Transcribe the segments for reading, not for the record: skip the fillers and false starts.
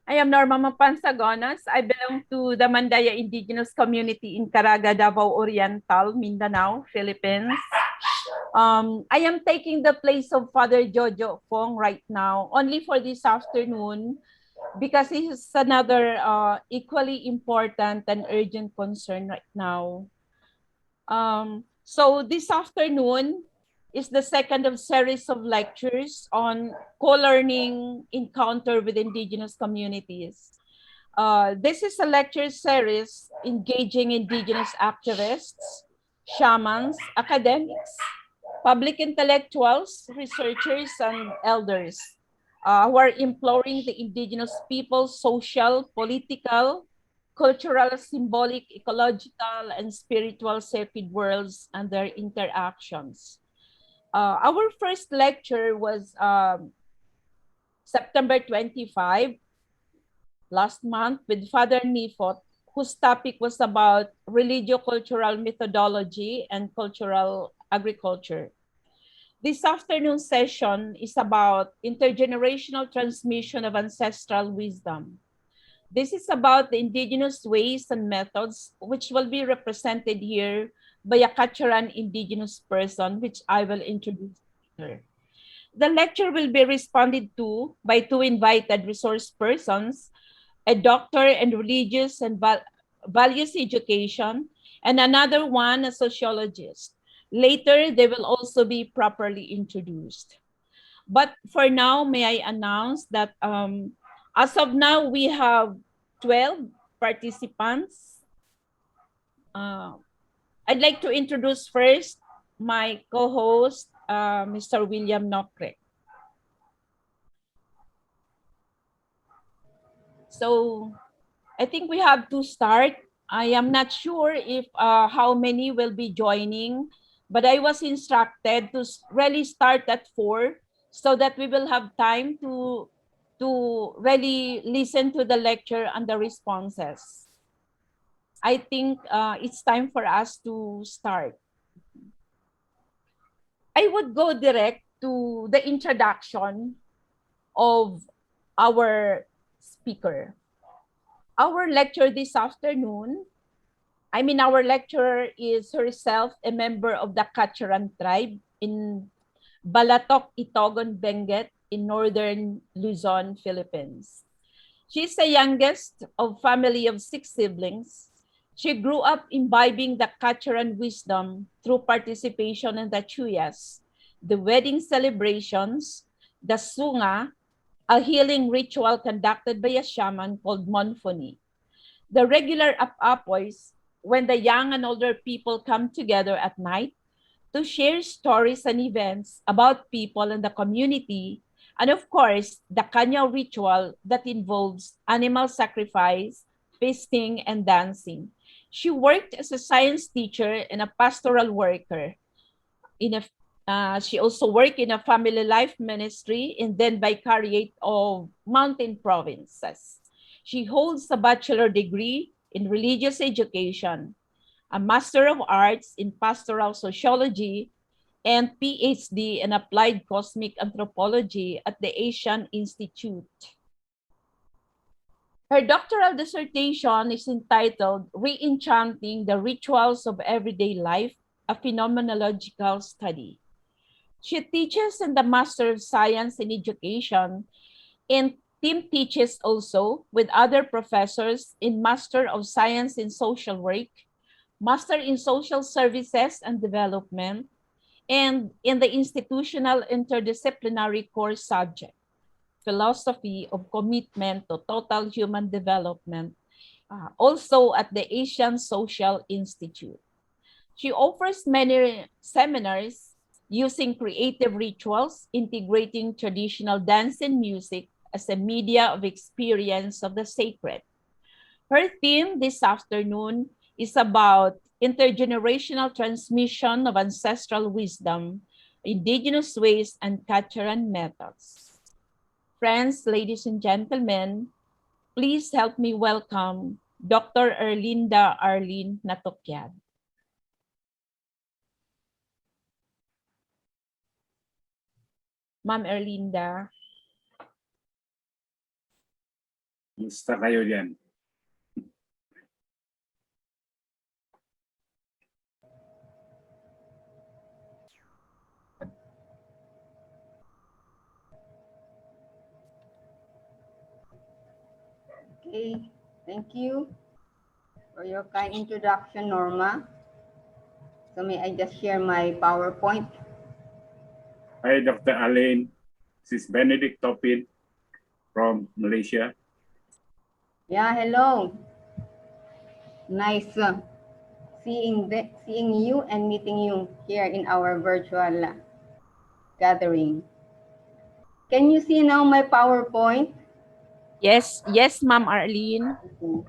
I am Norma Mapansagonas. I belong to the Mandaya Indigenous community in Caraga, Davao Oriental, Mindanao, Philippines. I am taking the place of Father Jojo Fong right now, only for this afternoon, because this is another equally important and urgent concern right now. So this afternoon is the second of series of lectures on co-learning encounter with Indigenous communities. This is a lecture series engaging Indigenous activists, shamans, academics, public intellectuals, researchers, and elders who are imploring the Indigenous people's social, political, cultural, symbolic, ecological, and spiritual sacred worlds and their interactions. Our first lecture was September 25, last month, with Father Nifot, whose topic was about religio-cultural methodology and cultural agriculture. This afternoon session is about intergenerational transmission of ancestral wisdom. This is about the indigenous ways and methods which will be represented here by a Kacharan indigenous person, which I will introduce later. The lecture will be responded to by two invited resource persons, a doctor in religious and values education, and another one, a sociologist. Later, they will also be properly introduced. But for now, may I announce that as of now, we have 12 participants. Uh, I'd like to introduce first my co-host, Mr. William Nokre. So I think we have to start. I am not sure if how many will be joining, but I was instructed to really start at 4 so that we will have time to really listen to the lecture and the responses. I think it's time for us to start. I would go direct to the introduction of our speaker. Our lecture this afternoon, our lecturer is herself a member of the Kacharan tribe in Balatok, Itogon, Benguet in northern Luzon, Philippines. She's the youngest of family of 6 siblings. She grew up imbibing the Kacharan wisdom through participation in the chuyas, the wedding celebrations, the sunga, a healing ritual conducted by a shaman called Monfoni. The regular apoys, when the young and older people come together at night to share stories and events about people in the community, and of course, the kanya ritual that involves animal sacrifice, feasting, and dancing. She worked as a science teacher and a pastoral worker. She also worked in a family life ministry in then vicariate of mountain provinces. She holds a bachelor degree in religious education, a Master of Arts in Pastoral Sociology, and PhD in Applied Cosmic Anthropology at the Asian Institute. Her doctoral dissertation is entitled Re-Enchanting the Rituals of Everyday Life, a Phenomenological Study. She teaches in the Master of Science in Education and team teaches also with other professors in Master of Science in Social Work, Master in Social Services and Development, and in the institutional interdisciplinary course subject, Philosophy of Commitment to Total Human Development, also at the Asian Social Institute. She offers many seminars using creative rituals, integrating traditional dance and music as a media of experience of the sacred. Her theme this afternoon is about intergenerational transmission of ancestral wisdom, indigenous ways, and Kacharan methods. Friends, ladies and gentlemen, please help me welcome Dr. Arlene Natocyad. Ma'am Erlinda. Musta kayo dyan? Okay, thank you for your kind introduction, Norma. So may I just share my PowerPoint? Hi, Dr. Arlene. This is Benedict Topid from Malaysia. Yeah, hello. Nice seeing you and meeting you here in our virtual gathering. Can you see now my PowerPoint? Yes, yes, Ma'am Arlene. Okay.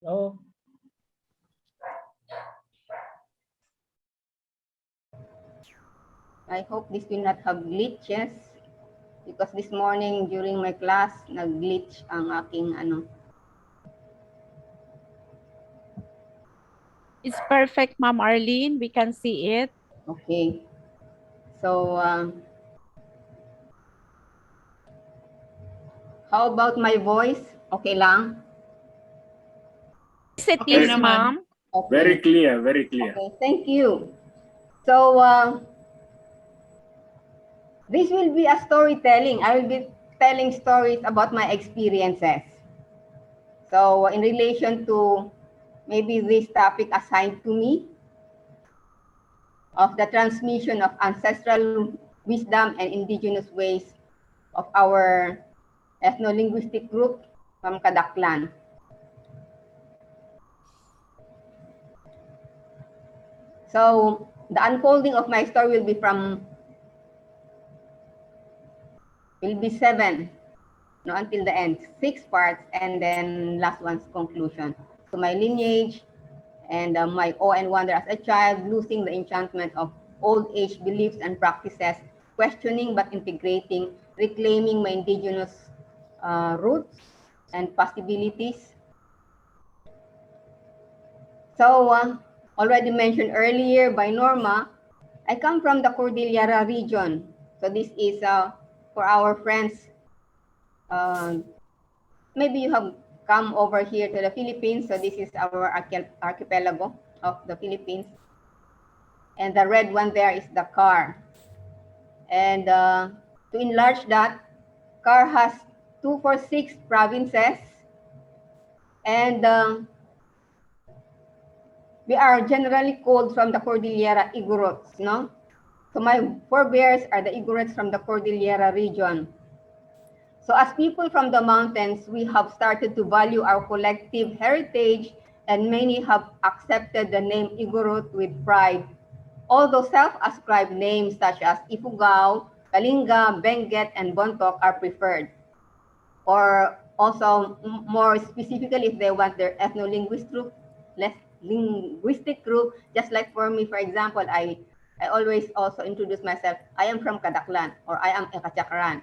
Oh. I hope this will not have glitches because this morning during my class, nag-glitch ang aking ano. It's perfect, Ma'am Arlene. We can see it. Okay. So, how about my voice? Okay lang? Yes, it Okay is, naman. Ma'am. Okay. Very clear, very clear. Okay, thank you. So, this will be a storytelling. I will be telling stories about my experiences. So, in relation to maybe this topic assigned to me of the transmission of ancestral wisdom and indigenous ways of our ethno-linguistic group from Kadaklan. So, the unfolding of my story will be 7, no, until the end, 6 parts, and then last one's conclusion. So my lineage and my awe and wonder as a child, losing the enchantment of old age beliefs and practices, questioning but integrating, reclaiming my indigenous roots and possibilities. So already mentioned earlier by Norma, I come from the Cordillera region. So this is for our friends. Maybe you have come over here to the Philippines. So this is our archipelago of the Philippines. And the red one there is the CAR. And to enlarge that, CAR has 246 provinces. And we are generally called from the Cordillera Igorots, no? So my forebears are the Igorots from the Cordillera region. So as people from the mountains, we have started to value our collective heritage, and many have accepted the name Igorot with pride. Although self-ascribed names such as Ifugao, Kalinga, Benguet, and Bontok are preferred. Or also more specifically, if they want their ethno-linguistic group, linguistic group, just like for me, for example, I always also introduce myself, I am from Kadaklan, or I am a Kacharan.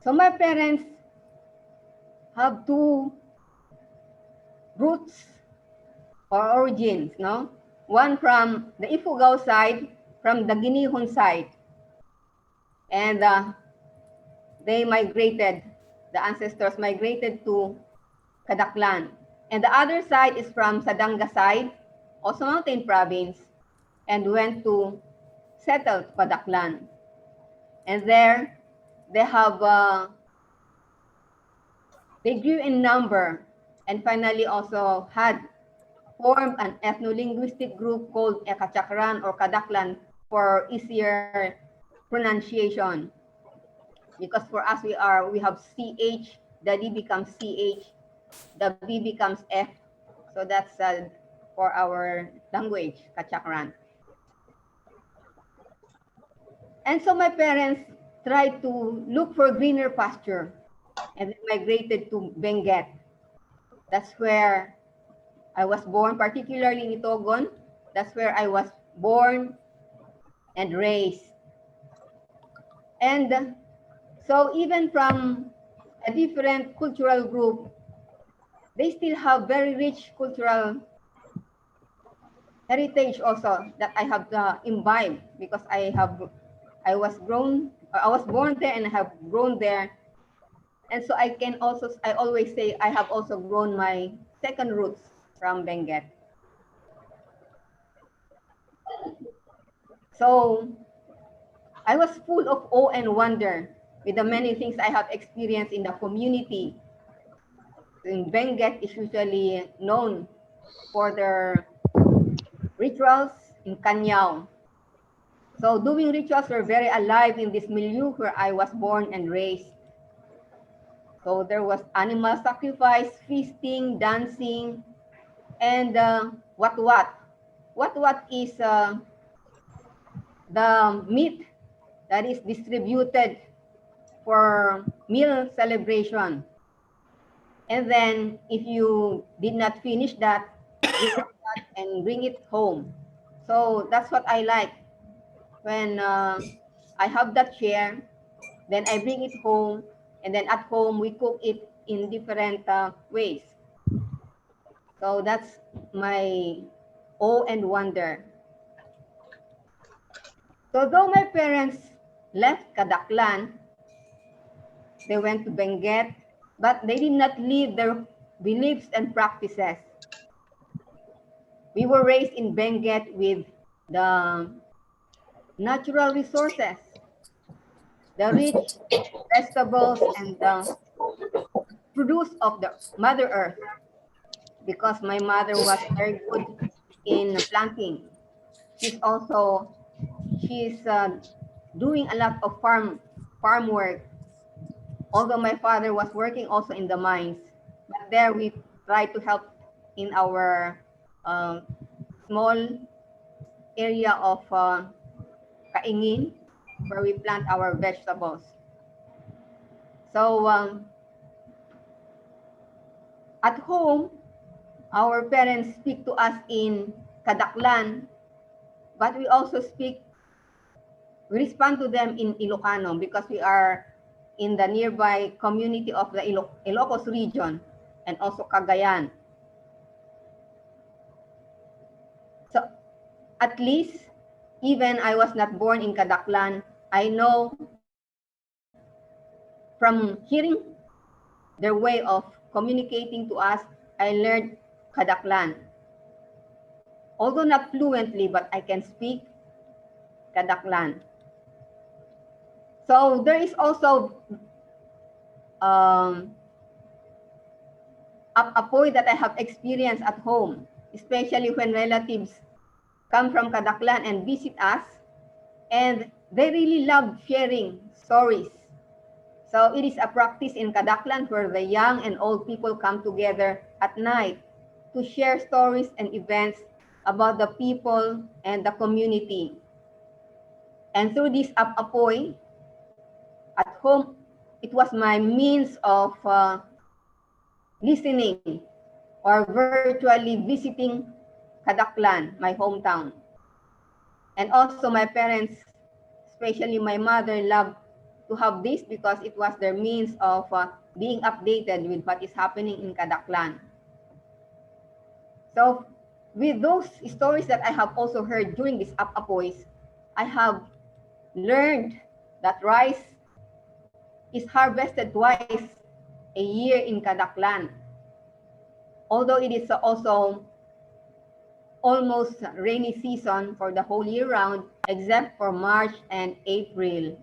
So my parents have 2 roots or origins, no? One from the Ifugao side, from the Ginihon side. And they migrated, the ancestors migrated to Kadaklan. And the other side is from Sadanga side, also mountain province, and went to settle to Kadaklan. And there, they have, they grew in number and finally also had formed an ethno-linguistic group called Kacharan or Kadaklan for easier pronunciation. Because for us, we have CH, the D becomes CH, the B becomes F. So that's for our language, Kacharan. And so my parents tried to look for greener pasture and they migrated to Benguet. That's where I was born, particularly in Itogon. That's where I was born and raised. And so even from a different cultural group, they still have very rich cultural heritage also that I have imbibed, because I was born there and have grown there. And so I always say I have also grown my second roots from Benguet. So I was full of awe and wonder with the many things I have experienced in the community. In Benguet is usually known for their rituals in Kanyao. So doing rituals were very alive in this milieu where I was born and raised. So there was animal sacrifice, feasting, dancing, and what is the meat that is distributed for meal celebration. And then if you did not finish that, you cook that and bring it home. So that's what I like. When I have that share, then I bring it home, and then at home we cook it in different ways. So that's my awe and wonder. So though my parents left Kadaklan, they went to Benguet, but they did not leave their beliefs and practices. We were raised in Benguet with the natural resources, the rich vegetables and the produce of the Mother Earth, because my mother was very good in planting. She's doing a lot of farm work. Although my father was working also in the mines, but there we try to help in our small area of kaingin, where we plant our vegetables. So at home, our parents speak to us in Kadaklan, but we also respond to them in Ilocano, because we are in the nearby community of the Ilocos region and also Cagayan. So at least, even I was not born in Kadaklan, I know from hearing their way of communicating to us, I learned Kadaklan. Although not fluently, but I can speak Kadaklan. So there is also a point that I have experienced at home, especially when relatives come from Kadaklan and visit us, and they really love sharing stories. So it is a practice in Kadaklan where the young and old people come together at night to share stories and events about the people and the community. And through this apoy, at home, it was my means of listening or virtually visiting Kadaklan, my hometown. And also my parents, especially my mother, loved to have this because it was their means of being updated with what is happening in Kadaklan. So with those stories that I have also heard during this apoys, I have learned that rice is harvested twice a year in Kadaklan. Although it is also almost rainy season for the whole year round, except for March and April.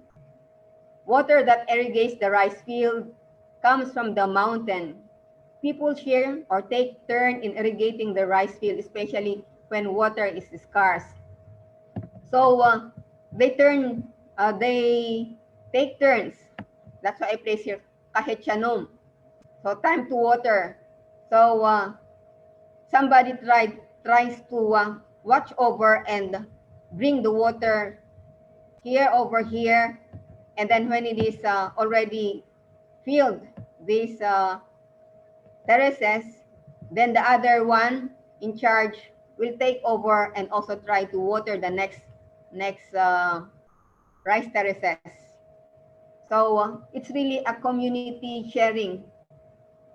Water that irrigates the rice field comes from the mountain. People share or take turn in irrigating the rice field, especially when water is scarce. So they take turns. That's why I place here Kacharan. So time to water. So somebody tries to watch over and bring the water here over here, and then when it is already filled these terraces, then the other one in charge will take over and also try to water the next rice terraces. So it's really a community sharing.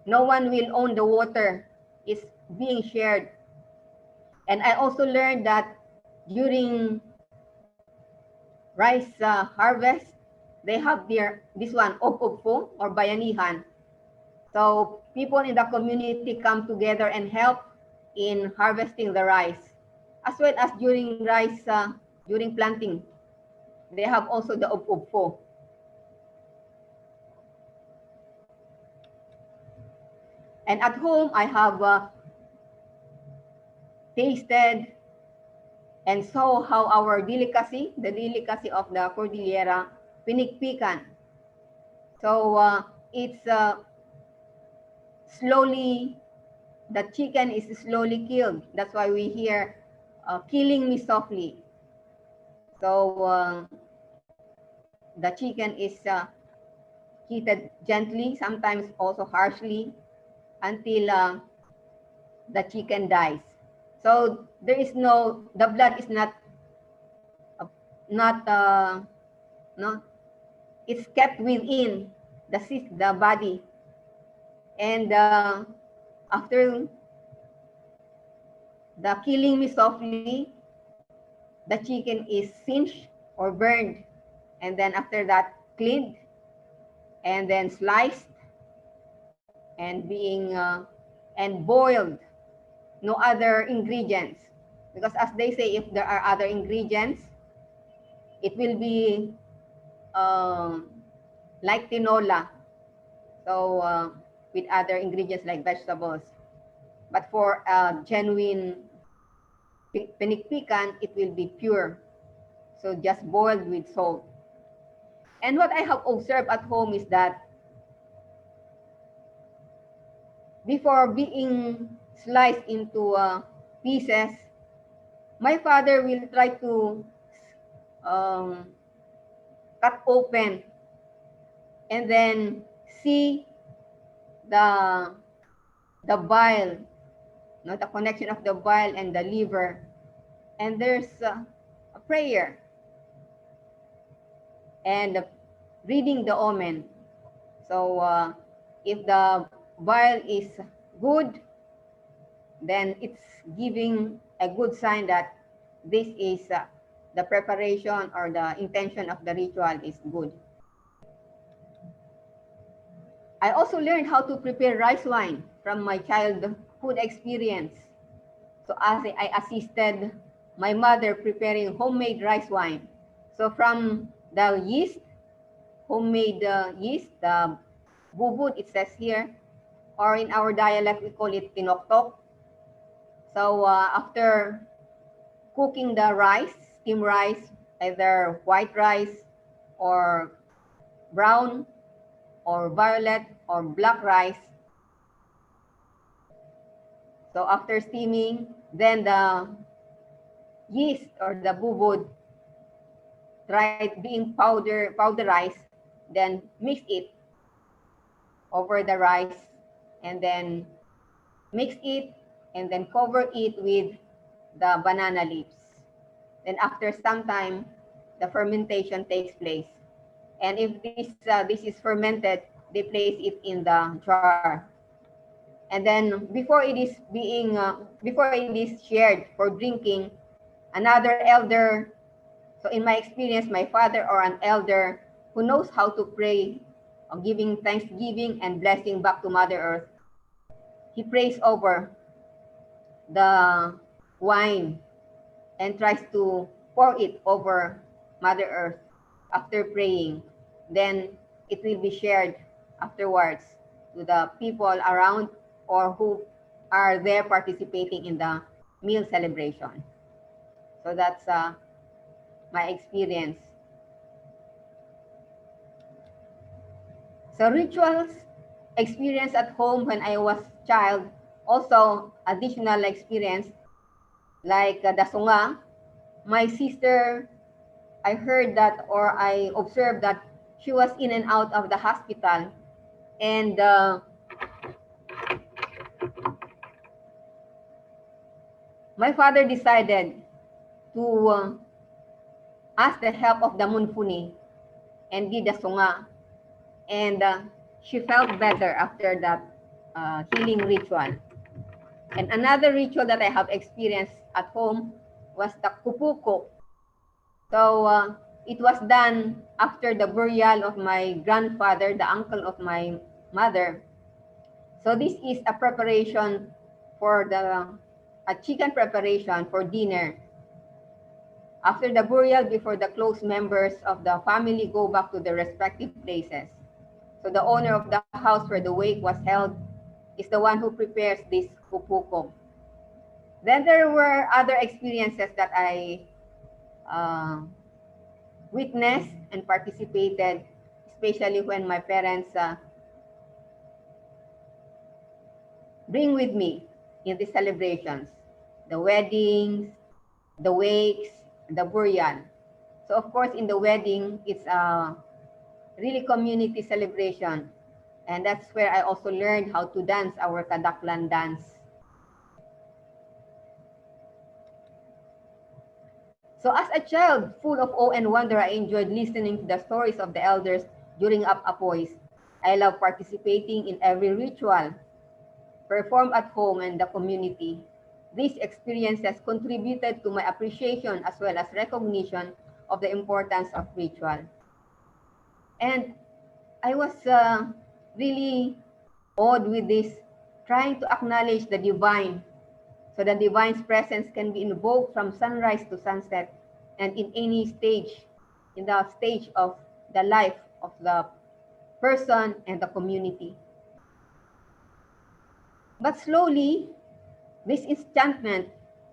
No one will own the water. It's being shared. And I also learned that during rice harvest, they have this one, op-oppo or bayanihan. So people in the community come together and help in harvesting the rice, as well as during during planting. They have also the op-oppo. And at home, I have tasted and saw how our delicacy, the delicacy of the Cordillera, pinikpikan. So it's slowly, the chicken is slowly killed. That's why we hear killing me softly. So the chicken is heated gently, sometimes also harshly, until the chicken dies. So there is the blood is not no, it's kept within the body. And after the killing me softly, the chicken is singed or burned, and then after that cleaned, and then sliced, and and boiled. No other ingredients, because as they say, if there are other ingredients, it will be like tinola. So with other ingredients like vegetables. But for genuine pinikpikan, it will be pure. So just boiled with salt. And what I have observed at home is that before being sliced into pieces, my father will try to cut open and then see the bile, the connection of the bile and the liver. And there's a prayer and reading the omen. So if the bile is good, then it's giving a good sign that this is the preparation or the intention of the ritual is good. I also learned how to prepare rice wine from my childhood experience. So as I assisted my mother preparing homemade rice wine. So from the yeast, homemade yeast, the bubud, it says here, or in our dialect, we call it tinoktok. So after cooking the rice, steamed rice, either white rice or brown or violet or black rice. So after steaming, then the yeast or the bubud tried being powderized, then mix it over the rice, and then mix it, and then cover it with the banana leaves. Then after some time, the fermentation takes place. And if this is fermented, they place it in the jar. And then before it is shared for drinking, another elder, so in my experience, my father or an elder who knows how to pray, giving thanksgiving and blessing back to Mother Earth, he prays over the wine and tries to pour it over Mother Earth after praying. Then it will be shared afterwards to the people around or who are there participating in the meal celebration. So that's my experience. So rituals experience at home when I was child, also additional experience like the sunga. My sister, I heard that, or I observed that she was in and out of the hospital, and my father decided to ask the help of the munfuni and did the sunga. and she felt better after that healing ritual. And another ritual that I have experienced at home was the kupuko. So it was done after the burial of my grandfather, the uncle of my mother. So this is a preparation for a chicken preparation for dinner. After the burial, before the close members of the family go back to their respective places. So the owner of the house where the wake was held is the one who prepares this kupuko. Then there were other experiences that I witnessed and participated, especially when my parents bring with me in the celebrations, the weddings, the wakes, the burial. So of course, in the wedding, it's a really community celebration. And that's where I also learned how to dance our Kadaklan dance. So as a child, full of awe and wonder, I enjoyed listening to the stories of the elders during apoys. I love participating in every ritual performed at home and the community. These experiences contributed to my appreciation as well as recognition of the importance of ritual. And I was really awed with this, trying to acknowledge the divine. So the divine's presence can be invoked from sunrise to sunset and in any stage, in the stage of the life of the person and the community. But slowly, this enchantment,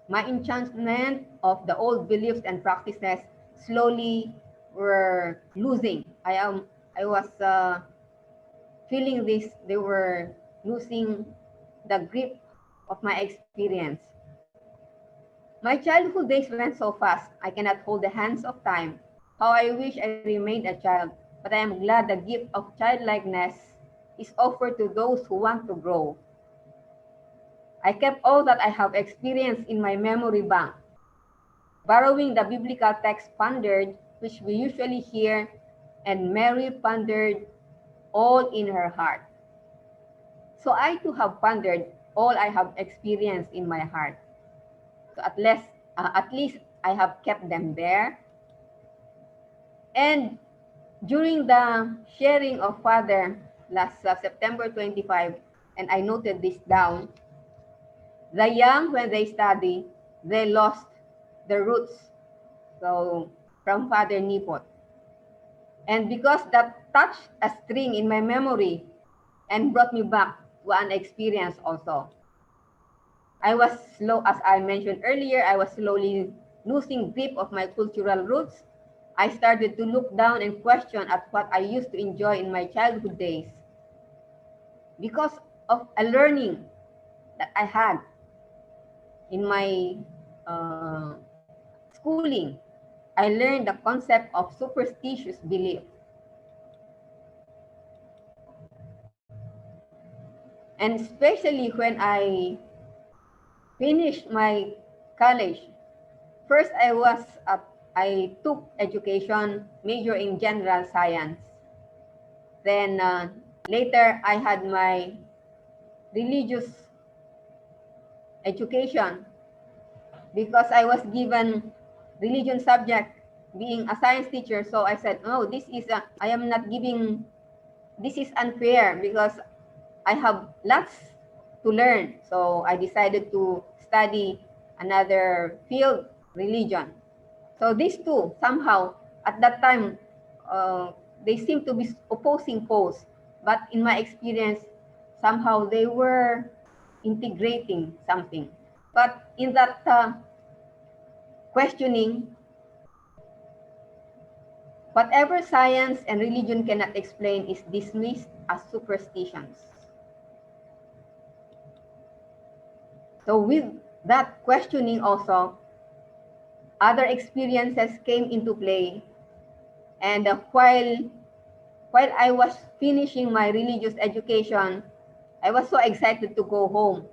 my enchantment of the old beliefs and practices slowly were losing. I was feeling this, they were losing the grip of my experience. My childhood days went so fast, I cannot hold the hands of time. How I wish I remained a child, but I am glad the gift of childlikeness is offered to those who want to grow. I kept all that I have experienced in my memory bank, borrowing the biblical text pondered, which we usually hear, and Mary pondered all in her heart. So I too have pondered all I have experienced in my heart. So at least I have kept them there. And during the sharing of Father last September 25, and I noted this down, the young, when they study, they lost their roots. So from Father Nipot. And because that touched a string in my memory and brought me back to an experience also. I was slow, as I mentioned earlier, I was slowly losing grip of my cultural roots. I started to look down and question at what I used to enjoy in my childhood days. Because of a learning that I had in my schooling, I learned the concept of superstitious belief. And especially when I finished my college, first I took education, major in general science. Then later I had my religious education because I was given religion subject being a science teacher. So I said, oh, this is unfair because I have lots to learn. So I decided to study another field, religion. So these two, somehow, at that time, they seem to be opposing poles. But in my experience, somehow they were integrating something. But in that questioning, whatever science and religion cannot explain is dismissed as superstitions. So with that questioning also, other experiences came into play. And while I was finishing my religious education, I was so excited to go home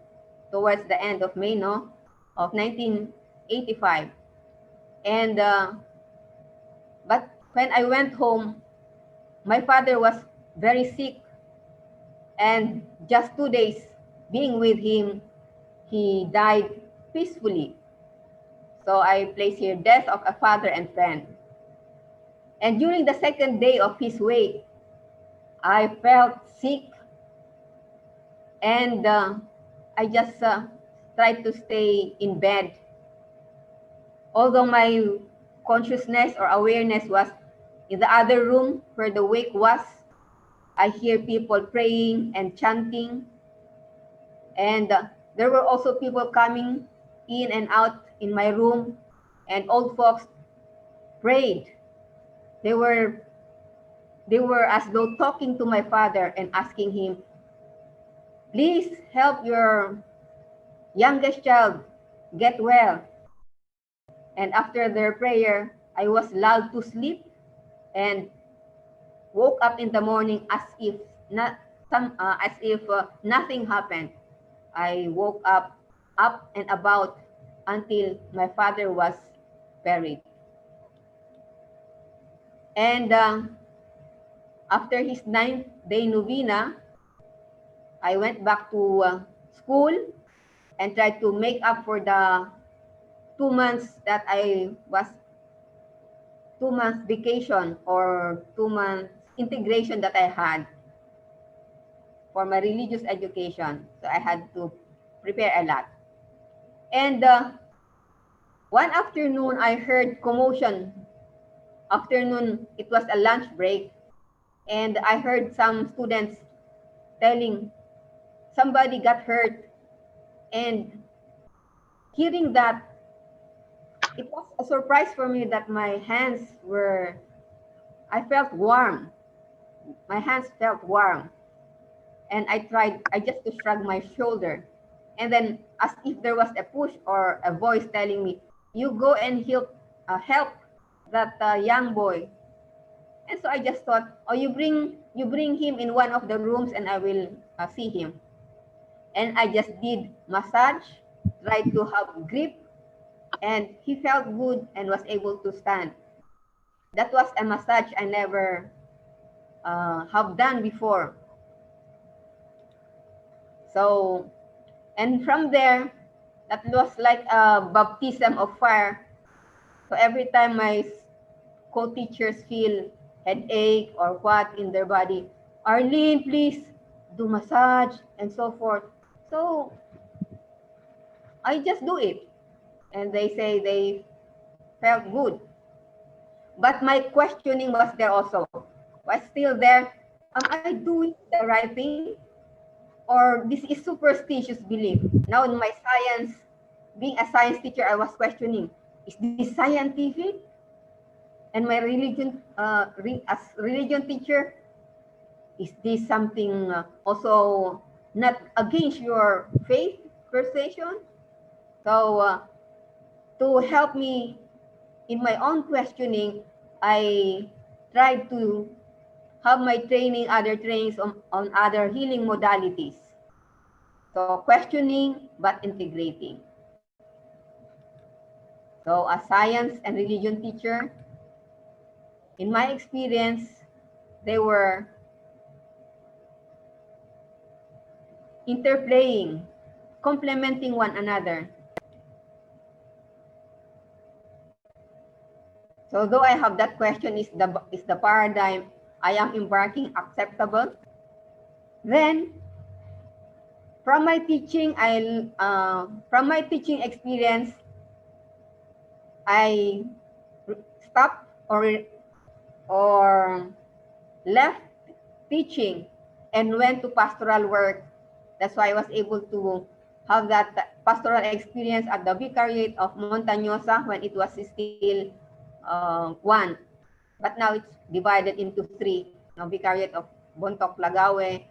towards the end of May, of 1985. And but when I went home, my father was very sick. And just 2 days being with him, he died peacefully. So I place here death of a father and friend. And during the second day of his wake, I felt sick, and I just tried to stay in bed. Although my consciousness or awareness was in the other room where the wake was, I hear people praying and chanting. And there were also people coming in and out in my room, and old folks prayed. They were as though talking to my father and asking him, please help your youngest child get well. And after their prayer, I was lulled to sleep and woke up in the morning as if nothing happened. I woke up and about until my father was buried. And after his 9th-day novena, I went back to school and tried to make up for the 2 months that I was 2 months vacation or 2 months integration that I had for my religious education. So I had to prepare a lot. And one afternoon, I heard commotion. Afternoon, it was a lunch break. And I heard some students telling somebody got hurt. And hearing that, it was a surprise for me that my hands were, I felt warm. My hands felt warm. And I just to shrug my shoulder. And then as if there was a push or a voice telling me, you go and help that young boy. And so I just thought, oh, you bring him in one of the rooms and I will see him. And I just did massage, tried to have grip, and he felt good and was able to stand. That was a massage I never have done before. So, and from there, that was like a baptism of fire. So every time my co-teachers feel headache or what in their body, Arlene, please do massage and so forth. So I just do it. And they say they felt good. But my questioning was there also. Was still there, am I doing the right thing? Or this is superstitious belief? Now in my science, being a science teacher, I was questioning, is this scientific? And my religion, as religion teacher, is this something also not against your faith persuasion? So to help me in my own questioning, I tried to have my training, other trainings on other healing modalities. So questioning, but integrating. So as science and religion teacher, in my experience, they were interplaying, complementing one another. So though I have that question, is the paradigm I am embarking acceptable? Then, from my teaching, experience, I stopped or left teaching and went to pastoral work. That's why I was able to have that pastoral experience at the Vicariate of Montañosa when it was still one. But now it's divided into three. Now, Vicariate of Bontoc, Lagawe,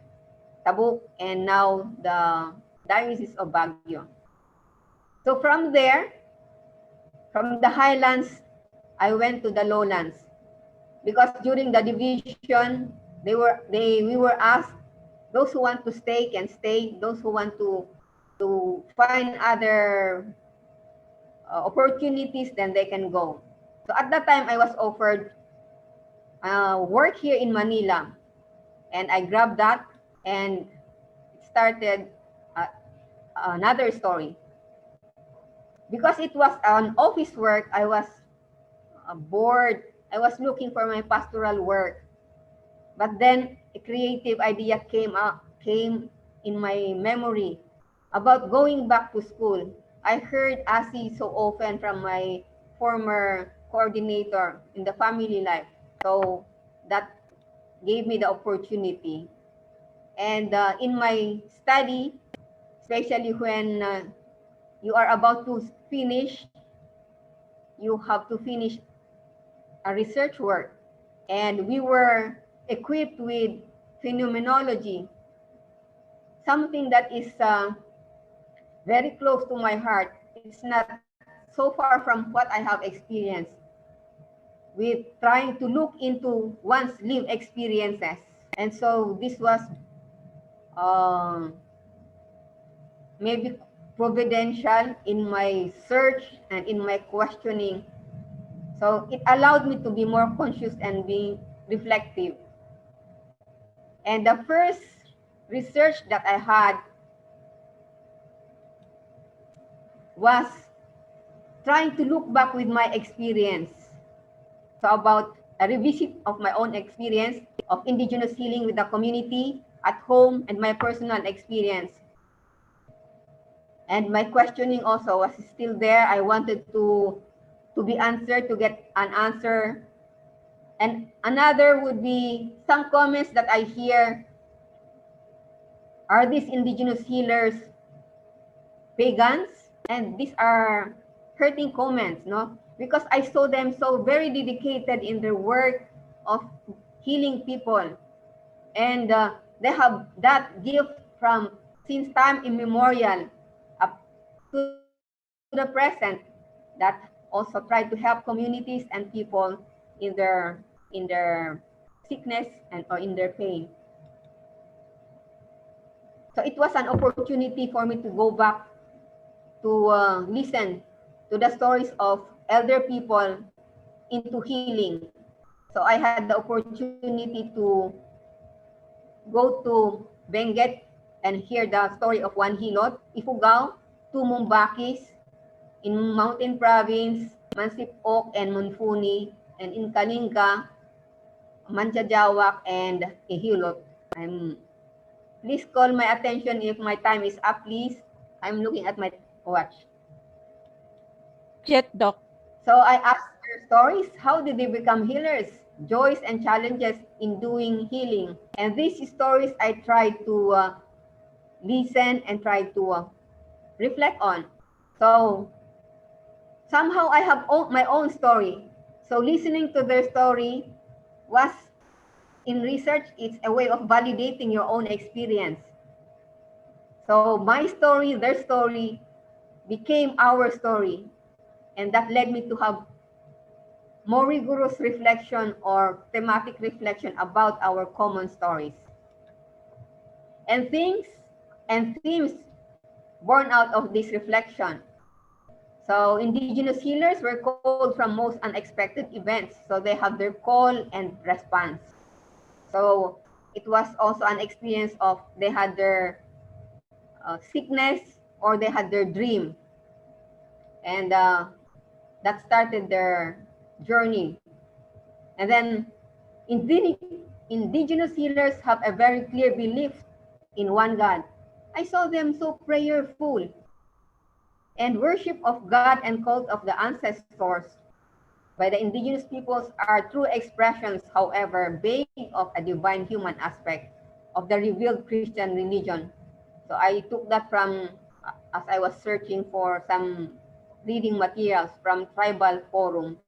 Tabuk, and now the Diocese of Baguio. So from there, from the highlands, I went to the lowlands. Because during the division, we were asked, those who want to stay can stay, those who want to find other opportunities, then they can go. So at that time, I was offered work here in Manila. And I grabbed that and started another story. Because it was an office work, I was bored. I was looking for my pastoral work. But then a creative idea came in my memory about going back to school. I heard ASI so often from my former coordinator in the family life. So that gave me the opportunity. And in my study, especially when you are about to finish, you have to finish a research work. And we were equipped with phenomenology, something that is very close to my heart. It's not so far from what I have experienced with trying to look into one's lived experiences. And so this was maybe providential in my search and in my questioning. So it allowed me to be more conscious and be reflective. And the first research that I had was trying to look back with my experience. So about a revisit of my own experience of Indigenous healing with the community at home and my personal experience. And my questioning also was still there. I wanted to be answered, to get an answer. And another would be some comments that I hear. Are these Indigenous healers pagans? And these are hurting comments, no? Because I saw them so very dedicated in their work of healing people. And they have that gift from since time immemorial up to the present, that also try to help communities and people in their sickness and or in their pain. So it was an opportunity for me to go back to listen to the stories of elder people into healing. So I had the opportunity to go to Benguet and hear the story of Juan Hilot, Ifugao, two Mumbakis in Mountain Province, Mansipok and Munfuni, and in Kalinga, Manchajawak and Ihilot. Please call my attention if my time is up, please. I'm looking at my watch. Yet, Doc. So I asked their stories. How did they become healers? Joys and challenges in doing healing. And these stories I tried to listen and try to reflect on. So somehow I have my own story. So listening to their story was, in research, it's a way of validating your own experience. So my story, their story, became our story. And that led me to have more rigorous reflection or thematic reflection about our common stories. And things and themes born out of this reflection. So Indigenous healers were called from most unexpected events. So they have their call and response. So it was also an experience of they had their sickness or they had their dream. And that started their journey. And then Indigenous healers have a very clear belief in one God. I saw them so prayerful and worship of God and cult of the ancestors by the Indigenous peoples are true expressions, however, vague of a divine human aspect of the revealed Christian religion. So I took that from, as I was searching for some reading materials from Tribal Forum,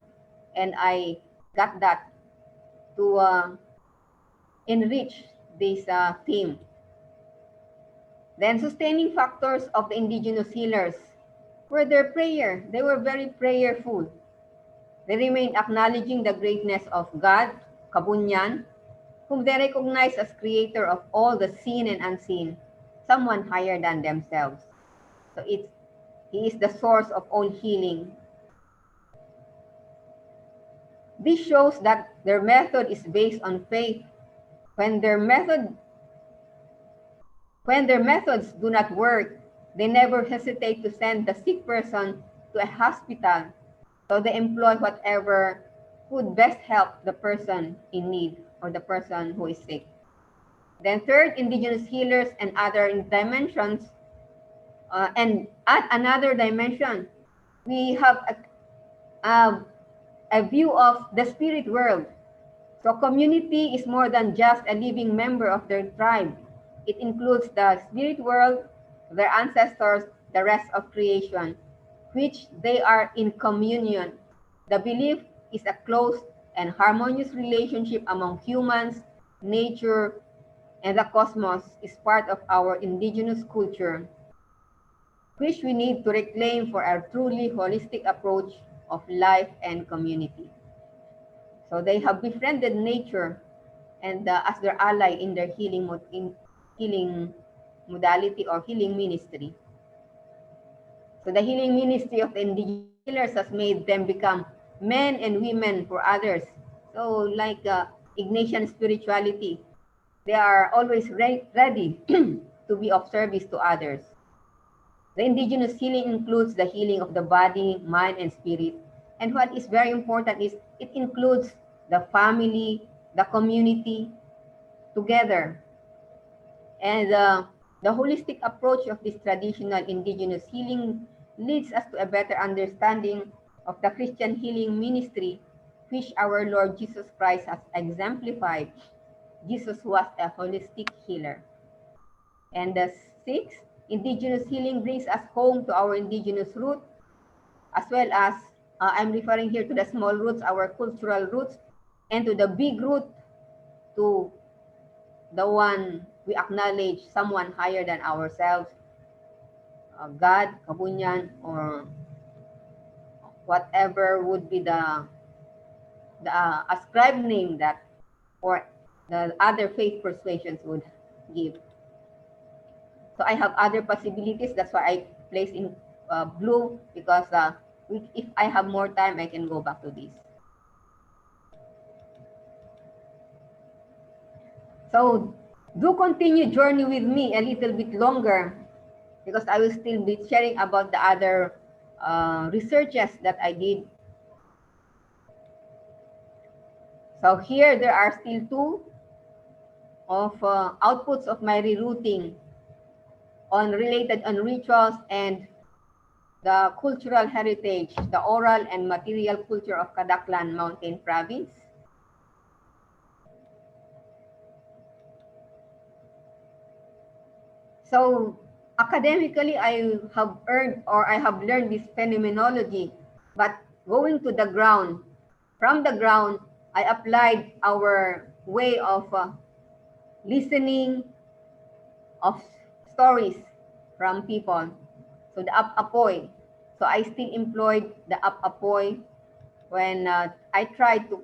and I got that to enrich this theme. Then sustaining factors of the Indigenous healers were their prayer. They were very prayerful. They remained acknowledging the greatness of God, Kabunyan, whom they recognize as creator of all the seen and unseen, someone higher than themselves. So he is the source of all healing. This shows that their method is based on faith When their methods do not work, they never hesitate to send the sick person to a hospital. So they employ whatever would best help the person in need or the person who is sick. Then third, indigenous healers and other dimensions. And at another dimension, we have a view of the spirit world. So community is more than just a living member of their tribe. It includes the spirit world, their ancestors, the rest of creation, which they are in communion. The belief is a close and harmonious relationship among humans, nature, and the cosmos is part of our indigenous culture, which we need to reclaim for our truly holistic approach of life and community. So they have befriended nature and as their ally in their healing modality or healing ministry. So the healing ministry of the indigenous healers has made them become men and women for others. So like Ignatian spirituality, they are always ready to be of service to others. The indigenous healing includes the healing of the body, mind, and spirit. And what is very important is it includes the family, the community together. And the holistic approach of this traditional indigenous healing leads us to a better understanding of the Christian healing ministry, which our Lord Jesus Christ has exemplified. Jesus was a holistic healer. And the sixth, indigenous healing brings us home to our indigenous root, as well as I'm referring here to the small roots, our cultural roots, and to the big root, to the one we acknowledge, someone higher than ourselves, God, Kabunyan, or whatever would be the ascribed name that or the other faith persuasions would give. So I have other possibilities. That's why I place in blue, because if I have more time, I can go back to this. So do continue journey with me a little bit longer, because I will still be sharing about the other researches that I did. So here there are still two of outputs of my rerouting related on rituals and the cultural heritage, the oral and material culture of Kadaklan Mountain Province. So academically, I have learned this phenomenology, but going to the ground, from the ground, I applied our way of listening of stories from people. So the apoy. So I still employed the apoy when I tried to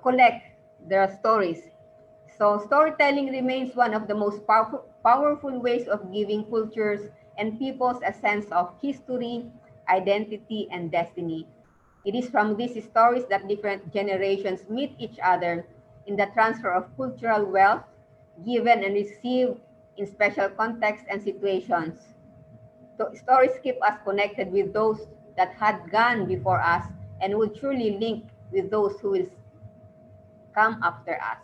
collect their stories. So storytelling remains one of the most powerful ways of giving cultures and peoples a sense of history, identity, and destiny. It is from these stories that different generations meet each other in the transfer of cultural wealth, given and received in special contexts and situations. So stories keep us connected with those that had gone before us and will truly link with those who will come after us.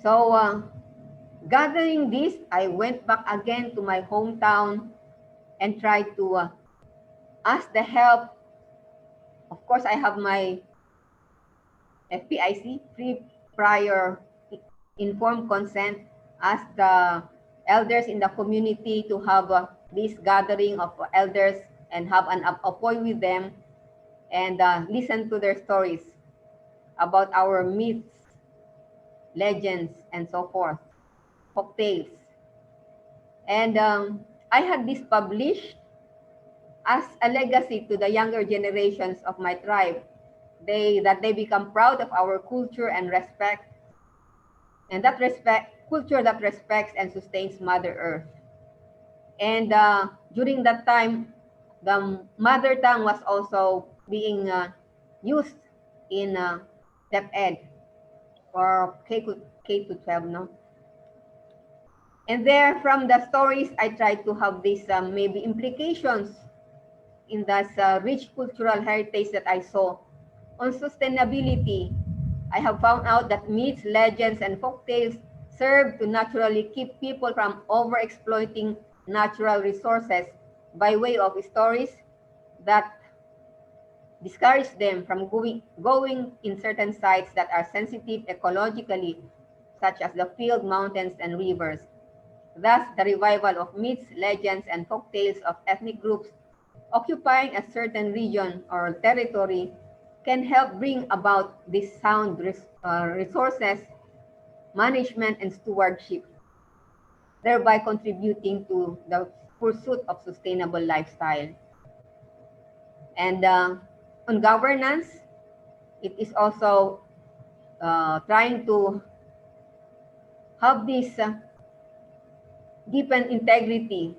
So gathering this, I went back again to my hometown and tried to ask the help. Of course, I have my FPIC, free prior informed consent, ask the elders in the community to have this gathering of elders and have an apoy with them and listen to their stories about our myths, legends, and so forth, folk tales. And I had this published as a legacy to the younger generations of my tribe, that they become proud of our culture and respect, and that culture that respects and sustains Mother Earth. And during that time, the mother tongue was also being used in Step Ed or K to 12, no? And there, from the stories, I try to have these maybe implications in this rich cultural heritage that I saw. On sustainability, I have found out that myths, legends, and folktales serve to naturally keep people from overexploiting natural resources by way of stories that discourage them from going in certain sites that are sensitive ecologically, such as the field, mountains, and rivers. Thus, the revival of myths, legends, and folktales of ethnic groups occupying a certain region or territory can help bring about this sound resources management and stewardship, thereby contributing to the pursuit of sustainable lifestyle. And on governance, it is also trying to have this deepen integrity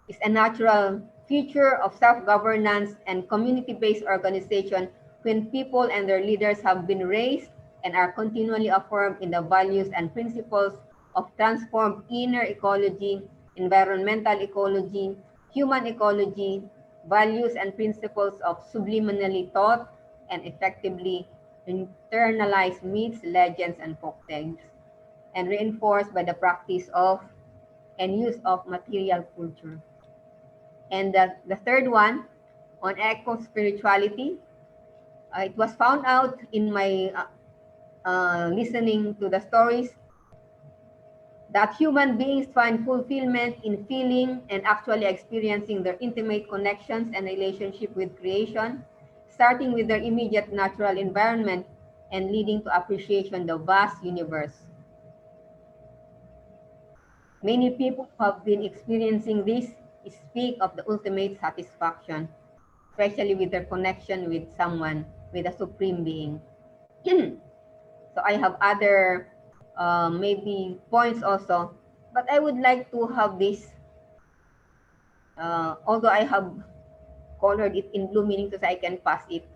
is a natural feature of self-governance and community-based organization when people and their leaders have been raised and are continually affirmed in the values and principles of transformed inner ecology, environmental ecology, human ecology, values and principles of subliminally taught and effectively internalized myths, legends, and folktales, and reinforced by the practice of and use of material culture. And the third one, on eco-spirituality, it was found out in my listening to the stories that human beings find fulfillment in feeling and actually experiencing their intimate connections and relationship with creation, starting with their immediate natural environment and leading to appreciation of the vast universe. Many people who have been experiencing this speak of the ultimate satisfaction, especially with their connection with someone, with a supreme being. So I have other maybe points also, but I would like to have this, although I have colored it in blue, meaning to say I can pass it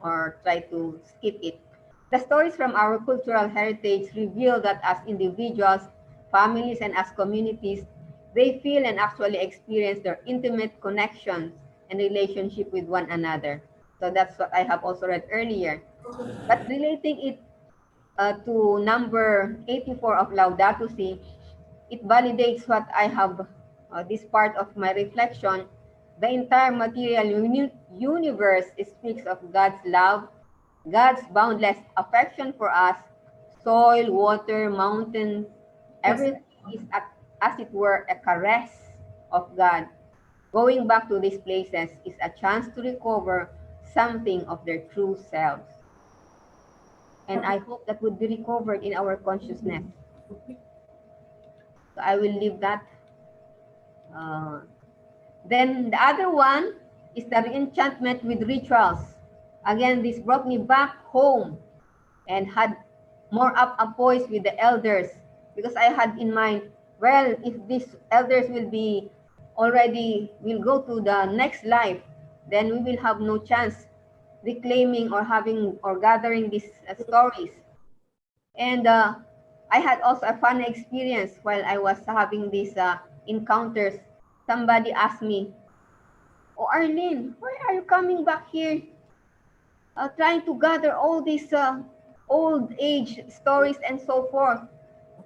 or try to skip it. The stories from our cultural heritage reveal that as individuals, families, and as communities, they feel and actually experience their intimate connections and relationship with one another. So that's what I have also read earlier. But relating it to number 84 of Laudato Si, it validates what I have, this part of my reflection. The entire material universe speaks of God's love, God's boundless affection for us, soil, water, mountains, everything is as it were a caress of God. Going back to these places is a chance to recover something of their true selves. And I hope that would be recovered in our consciousness. So I will leave that. Then the other one is the enchantment with rituals. Again, this brought me back home and had more up a voice with the elders, because I had in mind, well, if these elders will go to the next life, then we will have no chance reclaiming or having or gathering these stories. And I had also a fun experience while I was having these encounters. Somebody asked me, "Oh, Arlene, why are you coming back here trying to gather all these old age stories and so forth?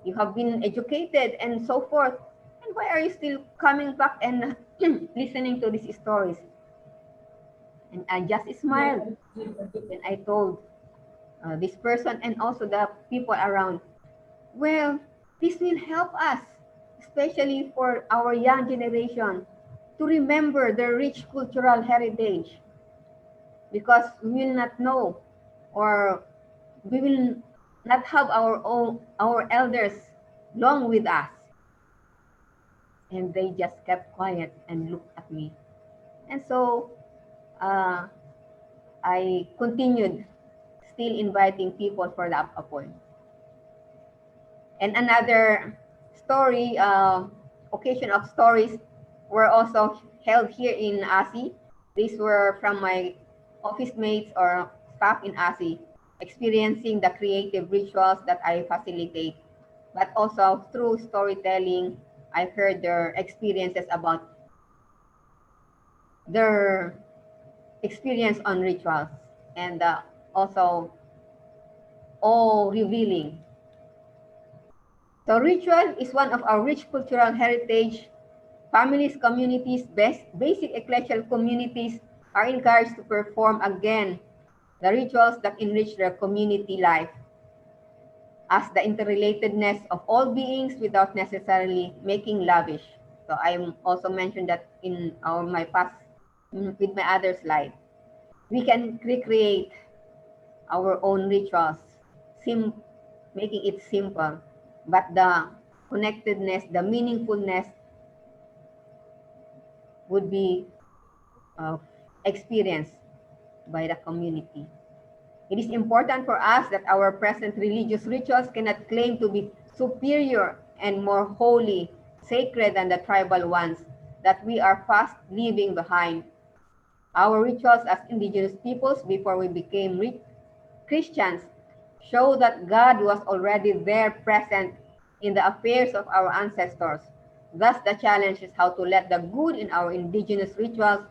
You have been educated and so forth. And why are you still coming back and listening to these stories?" And I just smiled. And I told this person and also the people around, well, this will help us, especially for our young generation, to remember the rich cultural heritage, because we will not know, or we will not have our elders long with us. And they just kept quiet and looked at me. And so I continued still inviting people for the appointment. And another story, occasion of stories were also held here in ASI. These were from my office mates or staff in ASI, experiencing the creative rituals that I facilitate, but also through storytelling, I heard their experiences about their experience on rituals, and also all revealing. So ritual is one of our rich cultural heritage. Families, communities, basic ecclesial communities are encouraged to perform again the rituals that enrich their community life as the interrelatedness of all beings without necessarily making lavish. So I also mentioned that in my past, with my other slide. We can recreate our own rituals, making it simple, but the connectedness, the meaningfulness would be experienced by the community. It is important for us that our present religious rituals cannot claim to be superior and more holy, sacred than the tribal ones that we are fast leaving behind. Our rituals as indigenous peoples before we became Christians show that God was already there present in the affairs of our ancestors. Thus, the challenge is how to let the good in our indigenous rituals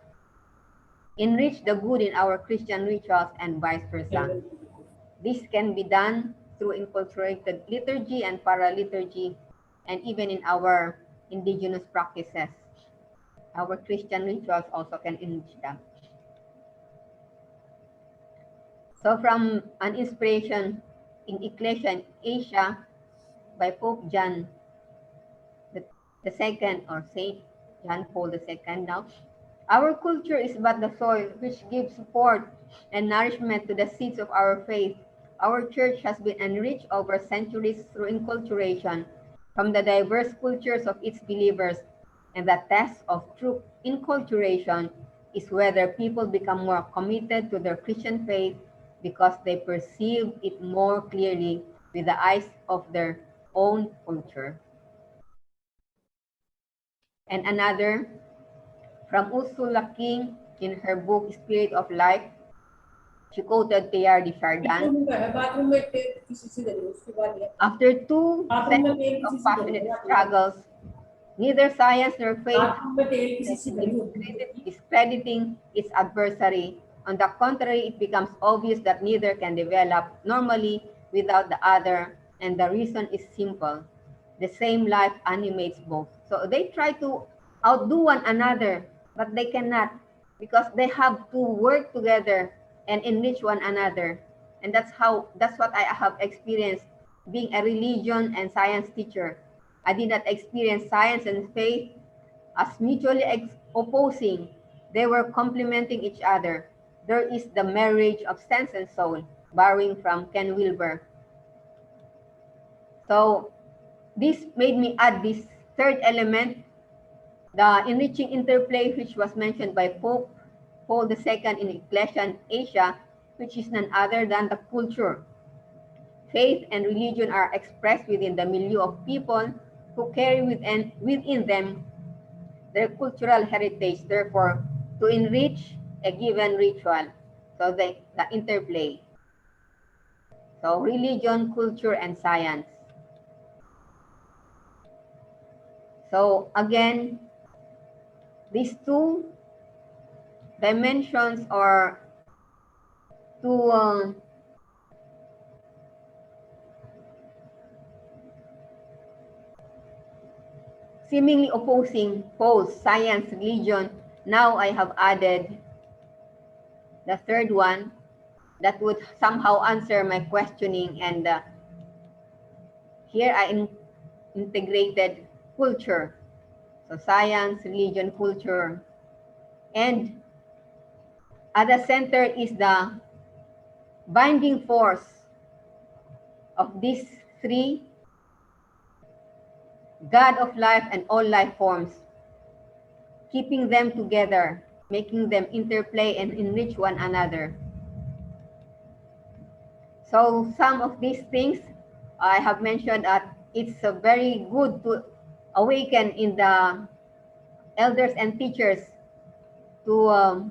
enrich the good in our Christian rituals and vice versa. This can be done through inculturated liturgy and paraliturgy, and even in our indigenous practices. Our Christian rituals also can enrich them. So from an inspiration in Ecclesia in Asia by Pope John the Second, or Saint John Paul II now, our culture is but the soil which gives support and nourishment to the seeds of our faith. Our church has been enriched over centuries through inculturation from the diverse cultures of its believers, and the test of true inculturation is whether people become more committed to their Christian faith because they perceive it more clearly with the eyes of their own culture. And another, from Ursula King in her book Spirit of Life, she quoted Teilhard de Chardin. After 2 centuries of passionate struggles, neither science nor faith discrediting its adversary. On the contrary, it becomes obvious that neither can develop normally without the other, and the reason is simple. The same life animates both. So they try to outdo one another, but they cannot, because they have to work together and enrich one another. And that's what I have experienced being a religion and science teacher. I did not experience science and faith as mutually opposing. They were complementing each other. There is the marriage of sense and soul, borrowing from Ken Wilber. So this made me add this third element, the enriching interplay, which was mentioned by Pope Paul II in Ecclesia in Asia, which is none other than the culture. Faith and religion are expressed within the milieu of people who carry within them their cultural heritage, therefore, to enrich a given ritual. So the interplay. So religion, culture, and science. So again, these two dimensions or two seemingly opposing poles, science, religion. Now I have added the third one that would somehow answer my questioning, and here I integrated culture. So science, religion, culture. And at the center is the binding force of these three: God of life and all life forms, keeping them together, making them interplay and enrich one another. So some of these things I have mentioned that it's very good to awaken in the elders and teachers to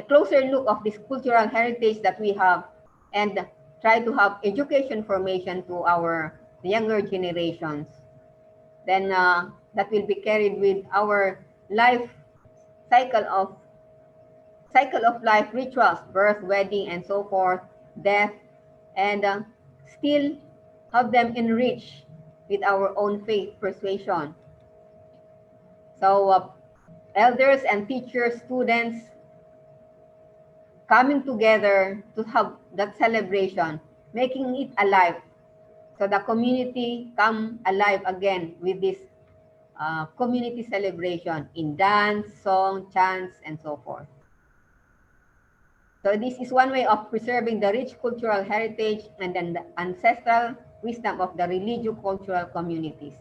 a closer look of this cultural heritage that we have and try to have education formation to our younger generations. Then that will be carried with our life cycle of life rituals, birth, wedding, and so forth, death, and still have them enriched with our own faith persuasion. So elders and teachers, students coming together to have that celebration, making it alive. So the community come alive again with this community celebration in dance, song, chants, and so forth. So this is one way of preserving the rich cultural heritage and then the ancestral wisdom of the religio-cultural communities.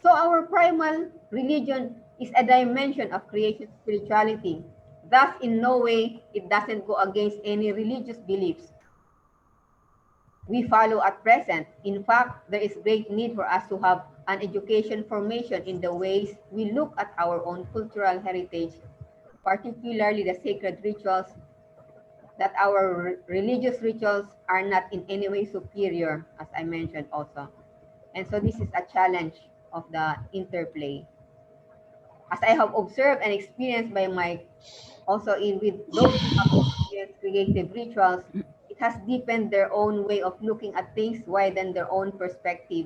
So our primal religion is a dimension of creation spirituality. Thus, in no way, it doesn't go against any religious beliefs we follow at present. In fact, there is great need for us to have an education formation in the ways we look at our own cultural heritage, particularly the sacred rituals, that our religious rituals are not in any way superior, as I mentioned also. And so this is a challenge of the interplay. As I have observed and experienced by my, also in with those who have experienced creative rituals, it has deepened their own way of looking at things, widened their own perspective.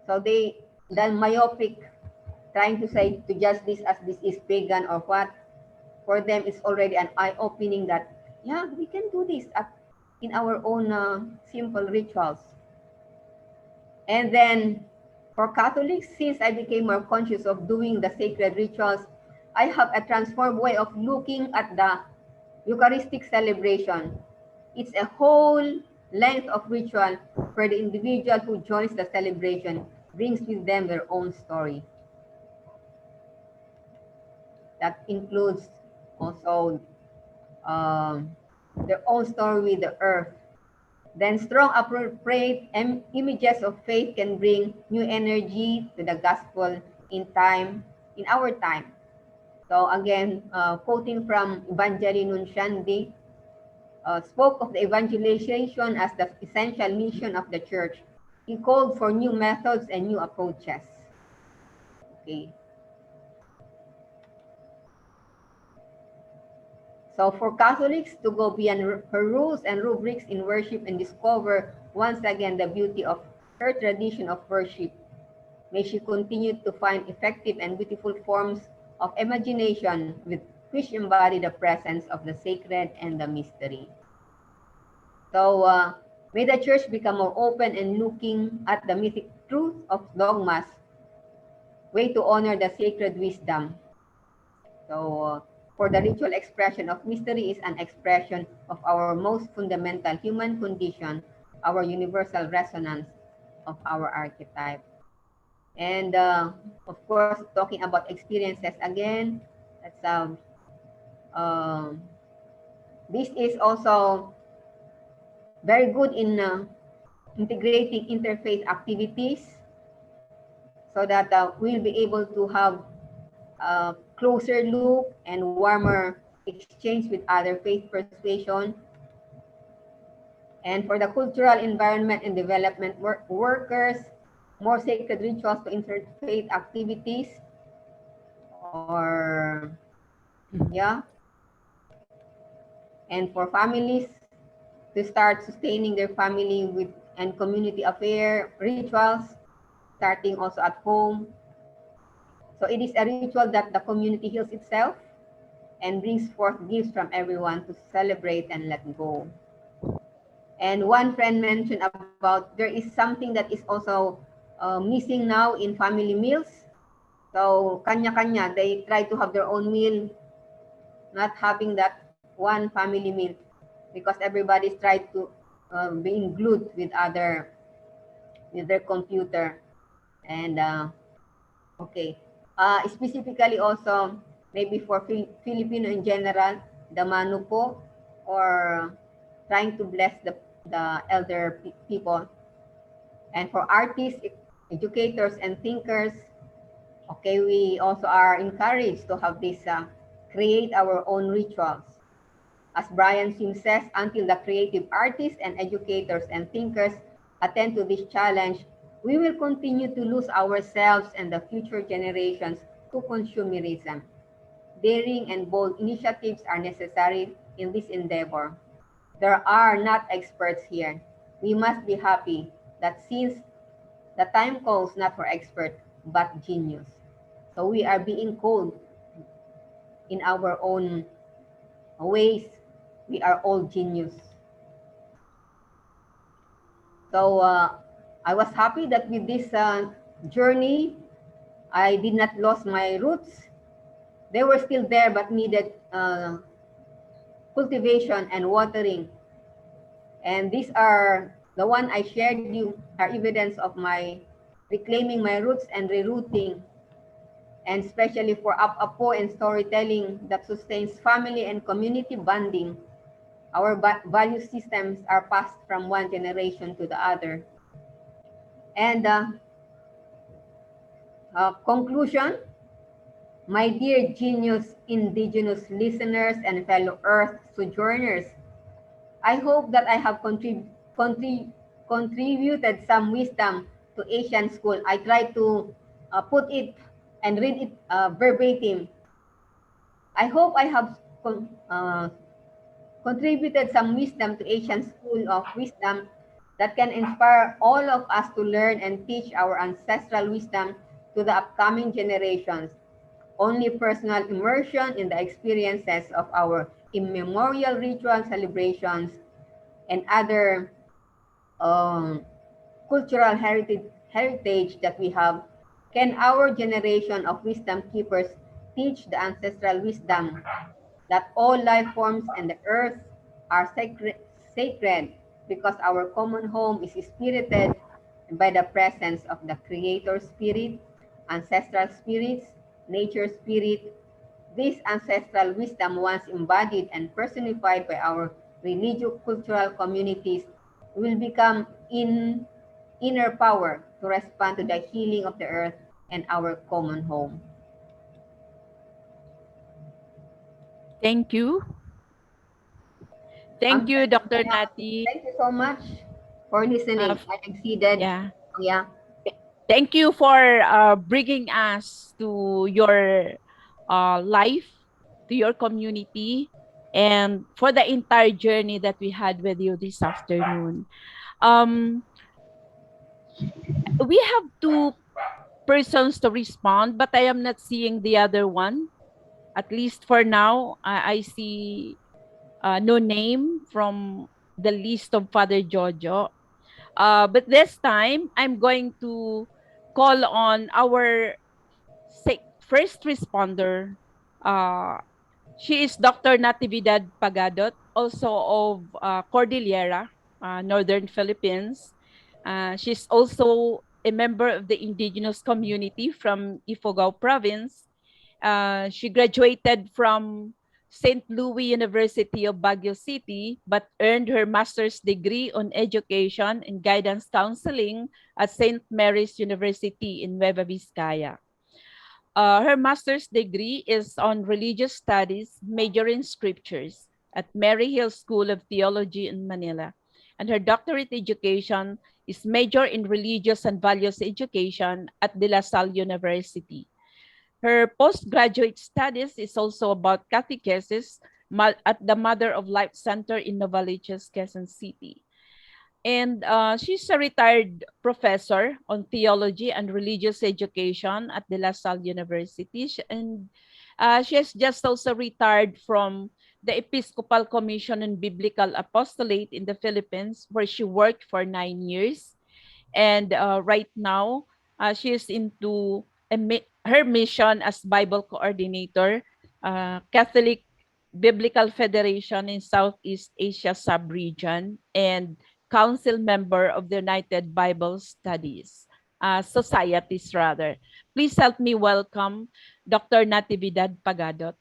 So they, the myopic, trying to say to judge this as this is pagan or what, for them it's already an eye-opening that, yeah, we can do this in our own simple rituals. And then for Catholics, since I became more conscious of doing the sacred rituals, I have a transformed way of looking at the Eucharistic celebration. It's a whole length of ritual where the individual who joins the celebration brings with them their own story. That includes also their own story with the earth. Then strong appropriate images of faith can bring new energy to the gospel in our time. So again, quoting from Evangelii Nunciandi, spoke of the evangelization as the essential mission of the church. He called for new methods and new approaches. Okay. So for Catholics to go beyond her rules and rubrics in worship and discover once again the beauty of her tradition of worship, may she continue to find effective and beautiful forms of imagination with which embody the presence of the sacred and the mystery. So may the church become more open and looking at the mythic truth of dogmas, way to honor the sacred wisdom. So for the ritual expression of mystery is an expression of our most fundamental human condition, our universal resonance of our archetype. And of course, talking about experiences again, that's this is also very good in integrating interfaith activities so that we'll be able to have a closer look and warmer exchange with other faith persuasion. And for the cultural environment and development workers, more sacred rituals to interfaith activities, or yeah. And for families to start sustaining their family with and community affair rituals, starting also at home. So it is a ritual that the community heals itself and brings forth gifts from everyone to celebrate and let go. And one friend mentioned about there is something that is also missing now in family meals. So kanya-kanya, they try to have their own meal, not having that one family meal because everybody's tried to be glued with their computer. And okay, specifically also maybe for Filipino in general, the manu po, or trying to bless the elder people. And for artists, educators, and thinkers, okay, we also are encouraged to have this create our own rituals. As Brian Sim says, until the creative artists and educators and thinkers attend to this challenge, we will continue to lose ourselves and the future generations to consumerism. Daring and bold initiatives are necessary in this endeavor. There are not experts here. We must be happy that since the time calls not for expert, but genius. So we are being called in our own ways. We are all genius. So I was happy that with this journey, I did not lose my roots. They were still there, but needed cultivation and watering. And these are the one I shared you are evidence of my reclaiming my roots and rerouting, and especially for apo and storytelling that sustains family and community bonding. Our value systems are passed from one generation to the other. And conclusion, my dear genius indigenous listeners and fellow earth sojourners, I hope that I have contributed some wisdom to Asian school. I try to put it and read it verbatim. I hope I have contributed some wisdom to Asian school of wisdom that can inspire all of us to learn and teach our ancestral wisdom to the upcoming generations. Only personal immersion in the experiences of our immemorial ritual celebrations and other um, cultural heritage that we have can our generation of wisdom keepers teach the ancestral wisdom that all life forms and the earth are sacred because our common home is spirited by the presence of the creator spirit, ancestral spirits, nature spirit. This ancestral wisdom, once embodied and personified by our religious cultural communities, will become inner power to respond to the healing of the earth and our common home. Thank you. Thank you, Dr. Nati. Thank you so much for listening. I exceeded. Yeah. Yeah. Thank you for bringing us to your life, to your community, and for the entire journey that we had with you this afternoon. Um, we have two persons to respond, but I am not seeing the other one. At least for now, I see no name from the list of Father Jojo. But this time, I'm going to call on our first responder. Uh, she is Dr. Natividad Pagadot, also of Cordillera, Northern Philippines. She's also a member of the Indigenous community from Ifugao Province. She graduated from St. Louis University of Baguio City, but earned her master's degree on education and guidance counseling at St. Mary's University in Nueva Vizcaya. Her master's degree is on religious studies, major in scriptures at Mary Hill School of Theology in Manila. And her doctorate education is major in religious and values education at De La Salle University. Her postgraduate studies is also about catechesis at the Mother of Life Center in Novaliches, Quezon City. And she's a retired professor on theology and religious education at De La Salle University. And she has just also retired from the Episcopal Commission on Biblical Apostolate in the Philippines, where she worked for 9 years. And right now, she is into her mission as Bible coordinator, Catholic Biblical Federation in Southeast Asia sub-region, and council member of the United Bible Studies Societies, rather. Please help me welcome Dr. Natividad Pagadot.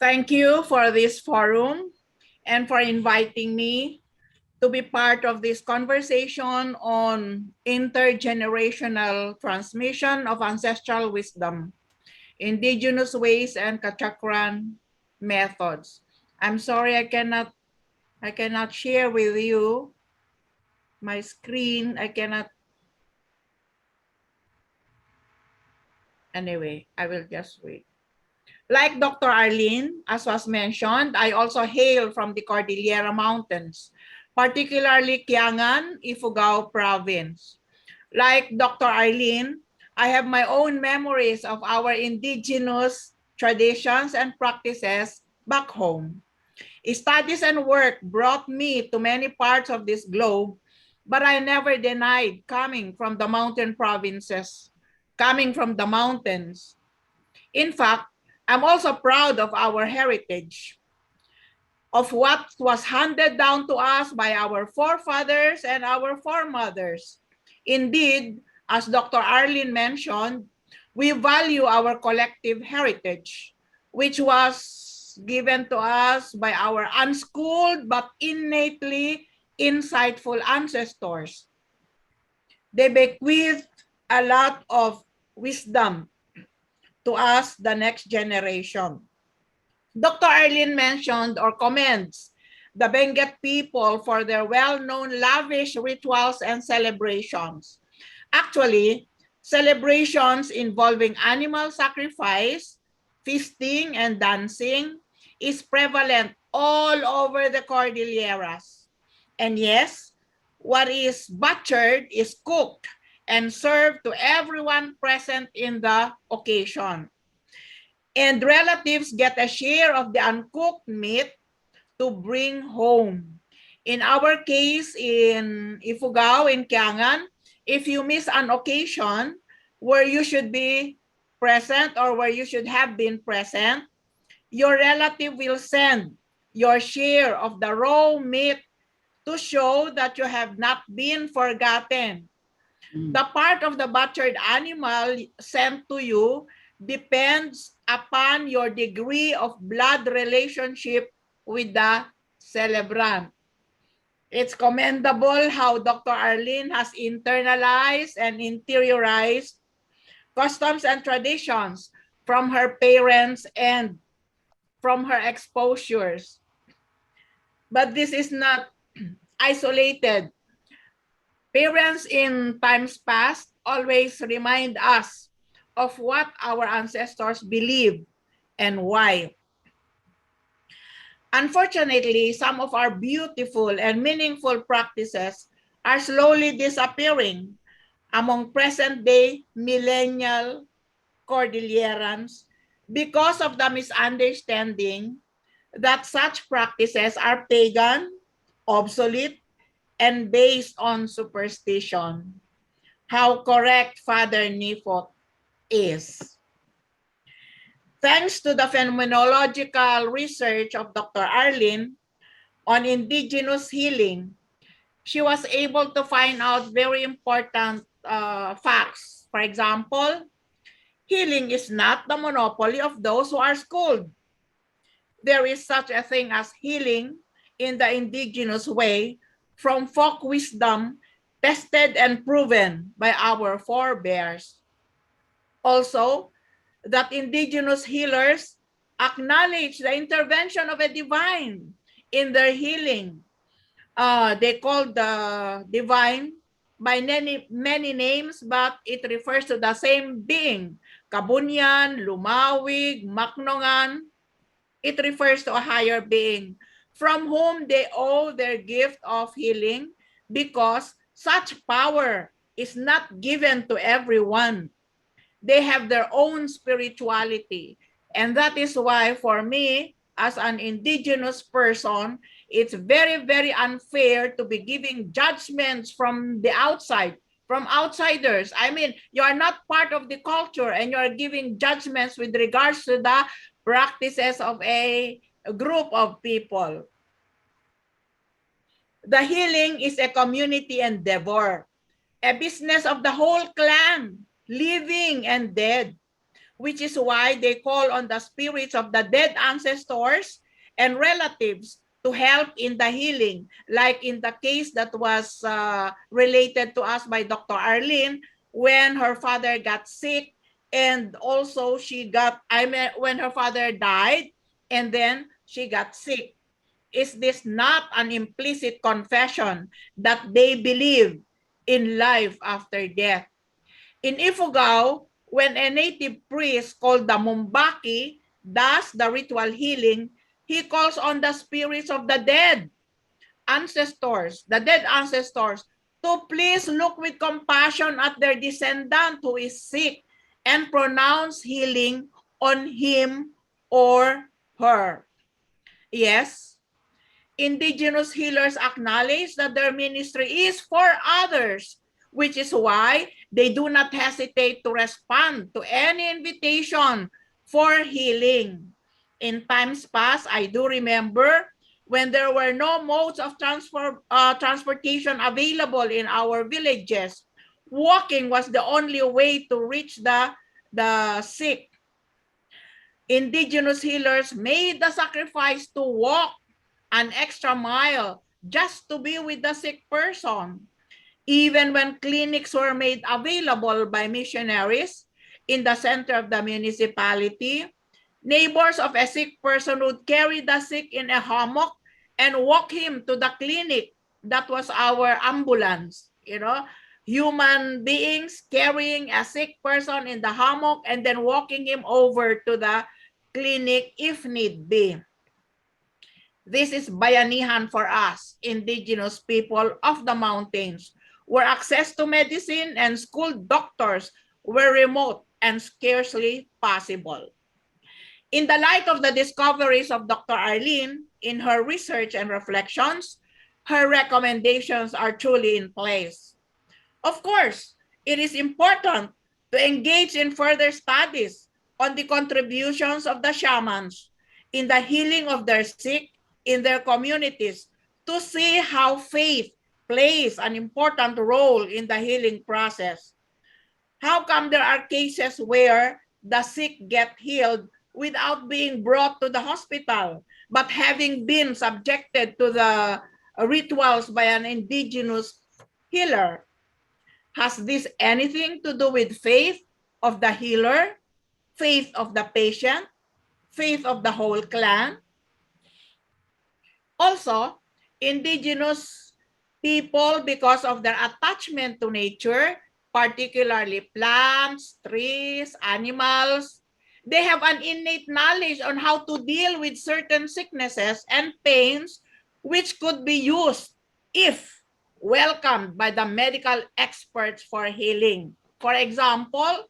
Thank you for this forum and for inviting me to be part of this conversation on intergenerational transmission of ancestral wisdom, indigenous ways, and Kacharan methods. I'm sorry I cannot share with you my screen. Anyway, I will just wait. Like Dr. Arlene, as was mentioned, I also hail from the Cordillera Mountains, particularly Kiangan, Ifugao Province. Like Dr. Arlene, I have my own memories of our indigenous traditions and practices back home. Studies and work brought me to many parts of this globe, but I never denied coming from the mountain provinces, coming from the mountains. In fact, I'm also proud of our heritage, of what was handed down to us by our forefathers and our foremothers. Indeed, as Dr. Arlene mentioned, we value our collective heritage, which was given to us by our unschooled but innately insightful ancestors. They bequeathed a lot of wisdom to us, the next generation. Dr. Arlene mentioned or commends the Benguet people for their well-known lavish rituals and celebrations. Actually, celebrations involving animal sacrifice, feasting, and dancing is prevalent all over the Cordilleras. And yes, what is butchered is cooked and served to everyone present in the occasion. And relatives get a share of the uncooked meat to bring home. In our case, in Ifugao, in Kiangan, if you miss an occasion where you should be present or where you should have been present, your relative will send your share of the raw meat to show that you have not been forgotten. The part of the butchered animal sent to you depends upon your degree of blood relationship with the celebrant. It's commendable how Dr. Arlene has internalized and interiorized customs and traditions from her parents and from her exposures. But this is not isolated. Parents in times past always remind us of what our ancestors believed and why. Unfortunately, some of our beautiful and meaningful practices are slowly disappearing among present-day millennial Cordillerans because of the misunderstanding that such practices are pagan, obsolete, and based on superstition. How correct Father Nifot is. Thanks to the phenomenological research of Dr. Arlene on indigenous healing, she was able to find out very important facts. For example, healing is not the monopoly of those who are schooled. There is such a thing as healing in the indigenous way from folk wisdom tested and proven by our forebears. Also, that indigenous healers acknowledge the intervention of a divine in their healing. They call the divine by many names, but it refers to the same being. Kabunyan, Lumawig, Maknongan. It refers to a higher being from whom they owe their gift of healing, because such power is not given to everyone. They have their own spirituality. And that is why for me, as an indigenous person, it's very, very unfair to be giving judgments from the outside, from outsiders. I mean, you are not part of the culture and you are giving judgments with regards to the practices of a group of people. The healing is a community endeavor, a business of the whole clan, living and dead. which is why they call on the spirits of the dead ancestors and relatives to help in the healing, like in the case that was related to us by Dr. Arlene, when her father got sick, and also when her father died, and then she got sick. Is this not an implicit confession that they believe in life after death? In Ifugao, when a native priest called the Mumbaki does the ritual healing, he calls on the spirits of the dead ancestors, to please look with compassion at their descendant who is sick and pronounce healing on him or her. Yes, Indigenous healers acknowledge that their ministry is for others, which is why they do not hesitate to respond to any invitation for healing. In times past, I do remember when there were no modes of transportation available in our villages, walking was the only way to reach the sick. Indigenous healers made the sacrifice to walk an extra mile just to be with the sick person. Even when clinics were made available by missionaries in the center of the municipality, neighbors of a sick person would carry the sick in a hammock and walk him to the clinic. That was our ambulance, human beings carrying a sick person in the hammock and then walking him over to the clinic if need be. This is bayanihan for us, indigenous people of the mountains, where access to medicine and school doctors were remote and scarcely possible. In the light of the discoveries of Dr. Arlene, in her research and reflections, her recommendations are truly in place. Of course, it is important to engage in further studies on the contributions of the shamans in the healing of their sick in their communities, to see how faith plays an important role in the healing process. How come there are cases where the sick get healed without being brought to the hospital, but having been subjected to the rituals by an indigenous healer? Has this anything to do with faith of the healer, faith of the patient, faith of the whole clan? Also, indigenous people, because of their attachment to nature, particularly plants, trees, animals, they have an innate knowledge on how to deal with certain sicknesses and pains, which could be used if welcomed by the medical experts for healing. For example,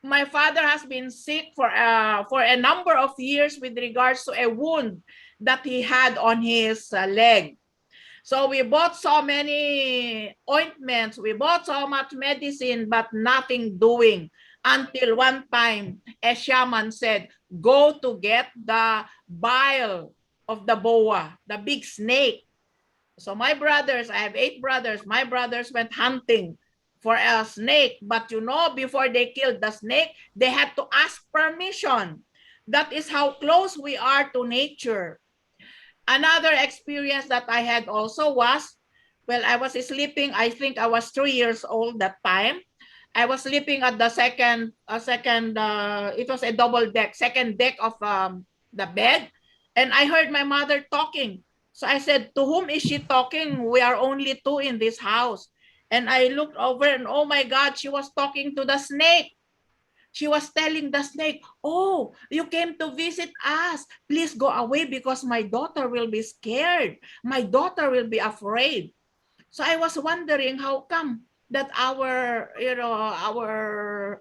my father has been sick for a number of years with regards to a wound that he had on his leg. So we bought so many ointments, we bought so much medicine, but nothing doing. Until one time, a shaman said, go to get the bile of the boa, the big snake. So my brothers, I have 8 brothers, my brothers went hunting for a snake. But before they killed the snake, they had to ask permission. That is how close we are to nature. Another experience that I had also was, I was sleeping, I think I was 3 years old that time. I was sleeping at the it was a double deck, second deck of the bed. And I heard my mother talking. So I said, to whom is she talking? We are only 2 in this house. And I looked over and oh my God, she was talking to the snake. She was telling the snake, oh, you came to visit us. Please go away because my daughter will be scared. My daughter will be afraid. So I was wondering how come that our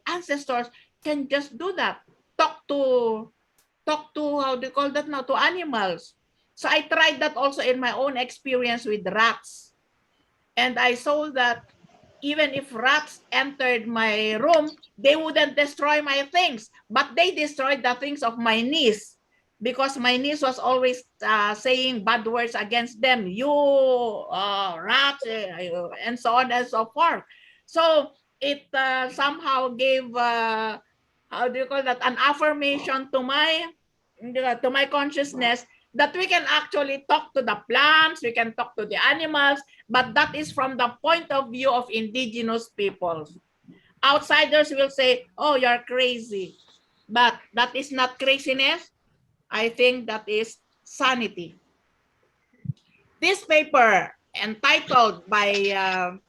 ancestors can just do that. Talk to, how do you call that now, to animals. So I tried that also in my own experience with rats. And I saw that even if rats entered my room, they wouldn't destroy my things, but they destroyed the things of my niece, because my niece was always saying bad words against them, you rats, and so on and so forth. So it somehow gave how do you call that? An affirmation to my consciousness that we can actually talk to the plants, we can talk to the animals, but that is from the point of view of indigenous peoples. Outsiders will say, oh, you're crazy. But that is not craziness. I think that is sanity. This paper, entitled by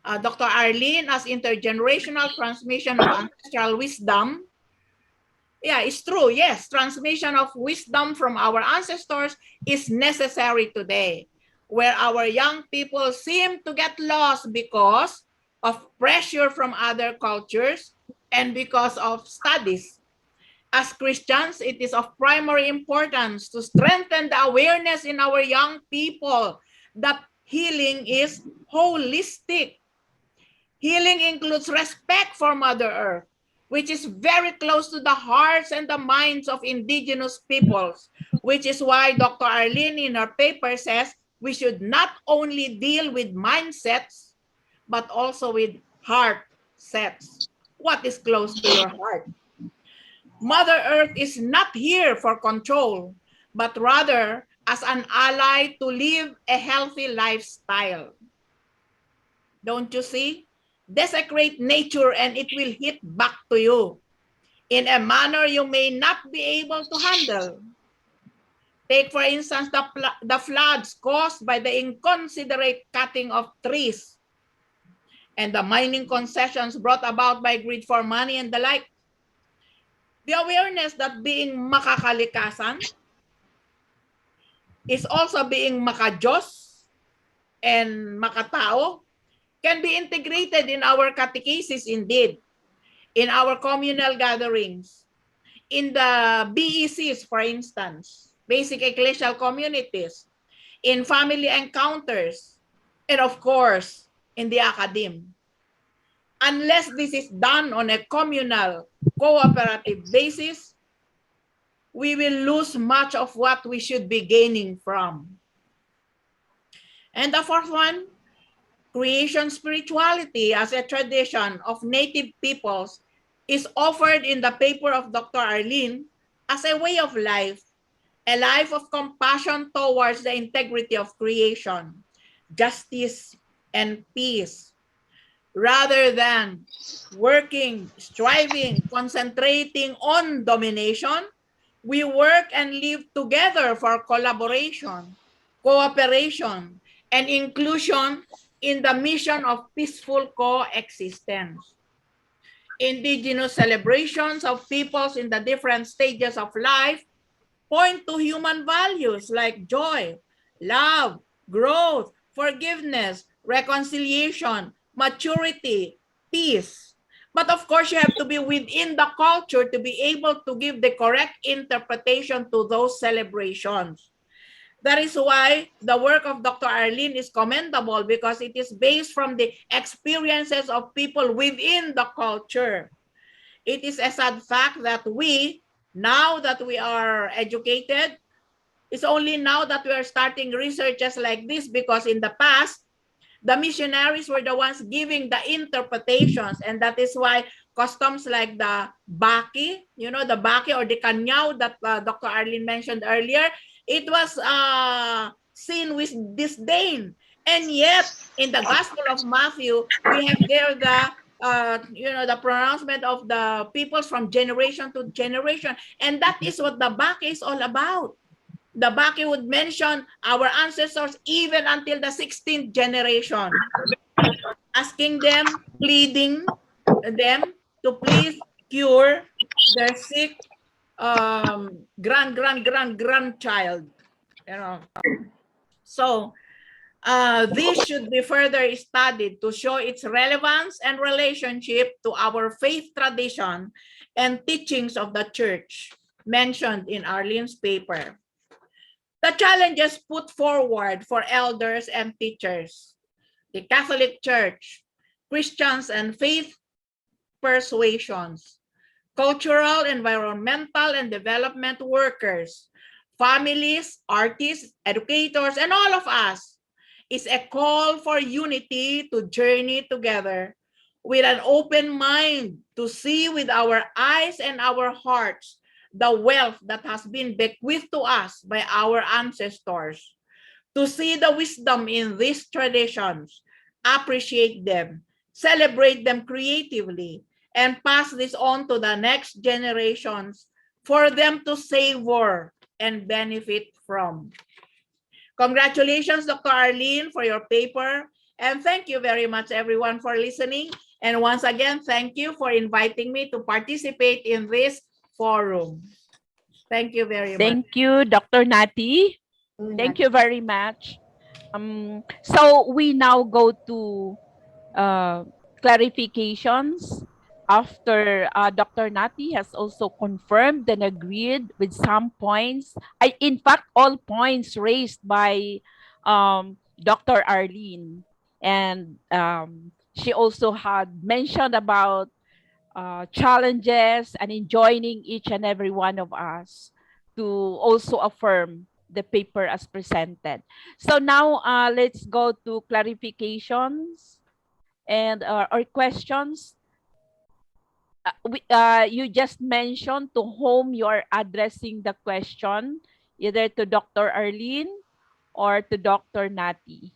Dr. Arlene as Intergenerational Transmission of Ancestral Wisdom. Yeah, it's true. Yes, transmission of wisdom from our ancestors is necessary today, where our young people seem to get lost because of pressure from other cultures and because of studies. As Christians, it is of primary importance to strengthen the awareness in our young people that healing is holistic. Healing includes respect for Mother Earth, which is very close to the hearts and the minds of indigenous peoples, which is why Dr. Arlene in her paper says we should not only deal with mindsets, but also with heart sets. What is close to your heart? Mother Earth is not here for control, but rather as an ally to live a healthy lifestyle. Don't you see? Desecrate nature and it will hit back to you in a manner you may not be able to handle. Take, for instance, the floods caused by the inconsiderate cutting of trees and the mining concessions brought about by greed for money and the like. The awareness that being makakalikasan is also being makajos and makatao can be integrated in our catechesis indeed, in our communal gatherings, in the BECs, for instance, basic ecclesial communities, in family encounters, and of course, in the academe. Unless this is done on a communal, cooperative basis, we will lose much of what we should be gaining from. And the fourth one, creation spirituality as a tradition of native peoples is offered in the paper of Dr. Arlene as a way of life, a life of compassion towards the integrity of creation, justice, and peace, rather than working, striving, concentrating on domination. We work and live together for collaboration, cooperation, and inclusion in the mission of peaceful coexistence. Indigenous celebrations of peoples in the different stages of life point to human values like joy, love, growth, forgiveness, reconciliation, maturity, peace. But of course, you have to be within the culture to be able to give the correct interpretation to those celebrations. That is why the work of Dr. Arlene is commendable, because it is based from the experiences of people within the culture. It is a sad fact that we, now that we are educated, it's only now that we are starting researches like this, because in the past, the missionaries were the ones giving the interpretations, and that is why customs like the baki, you know, the baki or the kanyao that Dr. Arlene mentioned earlier, it was seen with disdain. And yet, in the Gospel of Matthew, we have there the the pronouncement of the peoples from generation to generation, and that is what the baki is all about. The Baki would mention our ancestors even until the 16th generation, asking them, pleading them to please cure their sick grandchild. You know, so this should be further studied to show its relevance and relationship to our faith tradition and teachings of the church mentioned in Arlene's paper. The challenges put forward for elders and teachers, the Catholic Church, Christians and faith persuasions, cultural, environmental, and development workers, families, artists, educators, and all of us, is a call for unity to journey together with an open mind to see with our eyes and our hearts the wealth that has been bequeathed to us by our ancestors, to see the wisdom in these traditions, appreciate them, celebrate them creatively, and pass this on to the next generations for them to savor and benefit from. Congratulations, Dr. Arlene, for your paper. And thank you very much, everyone, for listening. And once again, thank you for inviting me to participate in this forum. Thank you very much. Thank you, Dr. Nati. Thank you very much. So we now go to clarifications after Dr. Nati has also confirmed and agreed with some points. In fact, all points raised by Dr. Arlene. And she also had mentioned about challenges and in joining each and every one of us to also affirm the paper as presented. So now let's go to clarifications and or questions. You just mentioned to whom you are addressing the question, either to Dr. Arlene or to Dr. Nati.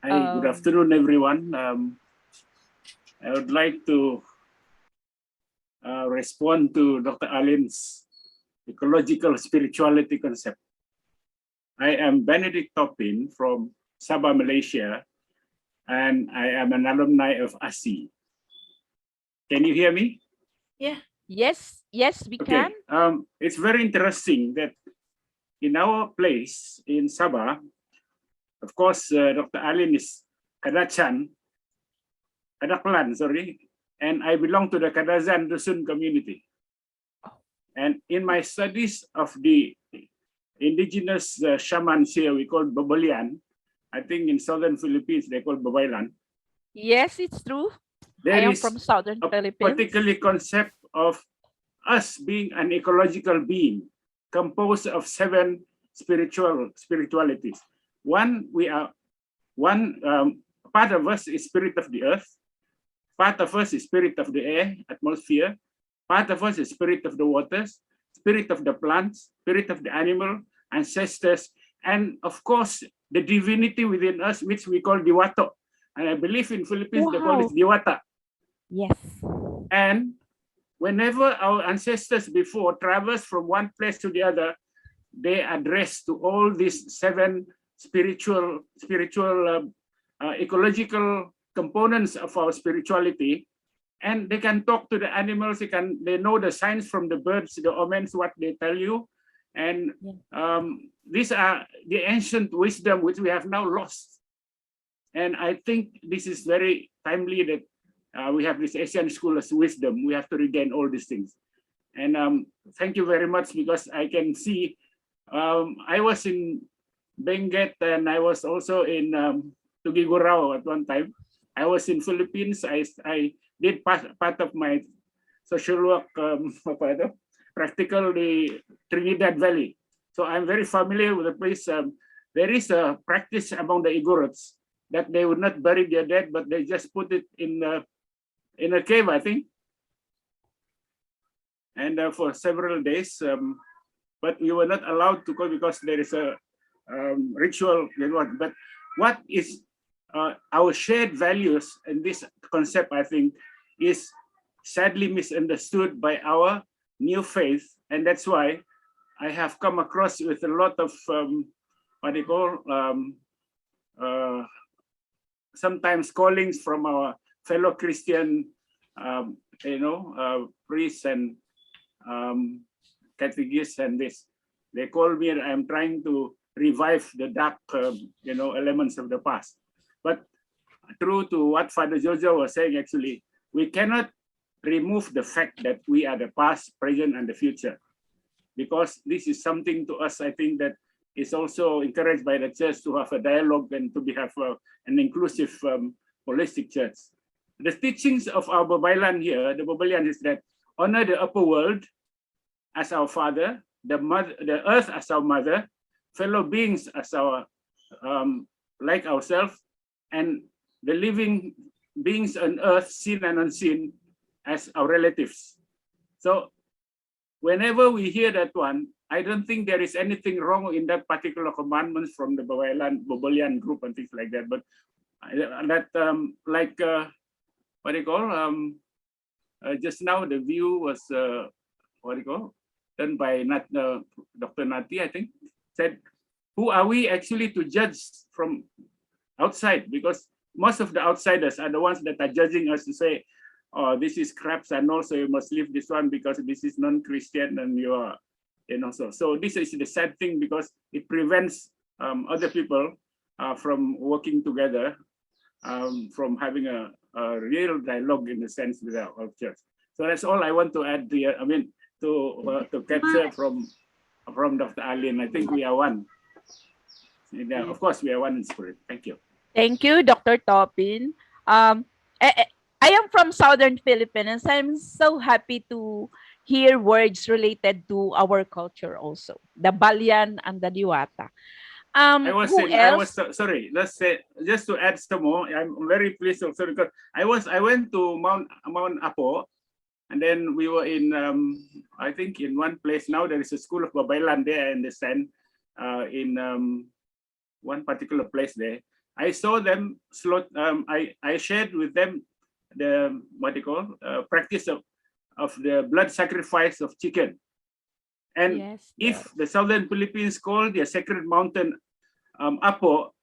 Hi, good afternoon, everyone. I would like to respond to Dr. Arlene's ecological spirituality concept. I am Benedict Topin from Sabah, Malaysia, and I am an alumni of ASI. Can you hear me? Yeah. Yes, we can. It's very interesting that in our place in Sabah, of course, Dr. Arlene is Kadaklan, and I belong to the Kadazan Dusun community. And in my studies of the indigenous shamans here, we call Babalian. I think in southern Philippines, they call Babaylan. Yes, it's true. There I am is from southern a Philippines. particular concept of us being an ecological being composed of 7 spiritualities. Part of us is spirit of the earth, part of us is spirit of the air, atmosphere, part of us is spirit of the waters, spirit of the plants, spirit of the animal, ancestors, and of course, the divinity within us, which we call Diwato. And I believe in Philippines, they call it Diwata. Yes. And whenever our ancestors before traversed from one place to the other, they address to all these 7 spiritual ecological components of our spirituality, and they can talk to the animals. They know the signs from the birds, the omens, what they tell you, and these are the ancient wisdom which we have now lost. And I think this is very timely that we have this Asian School of Wisdom. We have to regain all these things. And thank you very much, because I can see I was in Benguet and I was also in Tugigurao at one time. I was in Philippines. I did part of my social work practical the Trinidad Valley. So I'm very familiar with the place. There is a practice among the Igorots that they would not bury their dead, but they just put it in a cave, I think. And for several days, but we were not allowed to go because there is a ritual. But what is our shared values in this concept, I think, is sadly misunderstood by our new faith. And that's why I have come across with a lot of what they call sometimes callings from our fellow Christian, priests and catechists and this. They call me and I'm trying to revive the dark, elements of the past. But true to what Father Jojo was saying, actually, we cannot remove the fact that we are the past, present, and the future. Because this is something to us, I think, that is also encouraged by the church to have a dialogue and to have an inclusive, holistic church. The teachings of our Babaylan here, the Babaylan, is that honor the upper world as our father, the earth as our mother, fellow beings as our like ourselves, and the living beings on earth, seen and unseen, as our relatives. So whenever we hear that one, I don't think there is anything wrong in that particular commandments from the Babalian group and things like that. But that what do you call? Just now the view was what do you call? Done by Dr. Nati, I think, said, who are we actually to judge from outside? Because most of the outsiders are the ones that are judging us to say, oh, this is craps, and also you must leave this one because this is non-Christian, and you are, so this is the sad thing, because it prevents other people from working together, from having a real dialogue in the sense with our church. So that's all I want to add here. I mean, to capture from Dr. Arlene. I think we are one. Yeah, of course, we are one in spirit. Thank you. Thank you, Dr. Topin. I am from Southern Philippines. I'm so happy to hear words related to our culture also, the Balyan and the Diwata. Sorry, let's say, just to add some more, I'm very pleased also because I went to Mount Apo, and then we were in, I think in one place now, there is a school of Babaylan there, I understand, in one particular place there. I saw them, I shared with them the, what they call, practice of the blood sacrifice of chicken. And if the Southern Philippines call their sacred mountain Apo,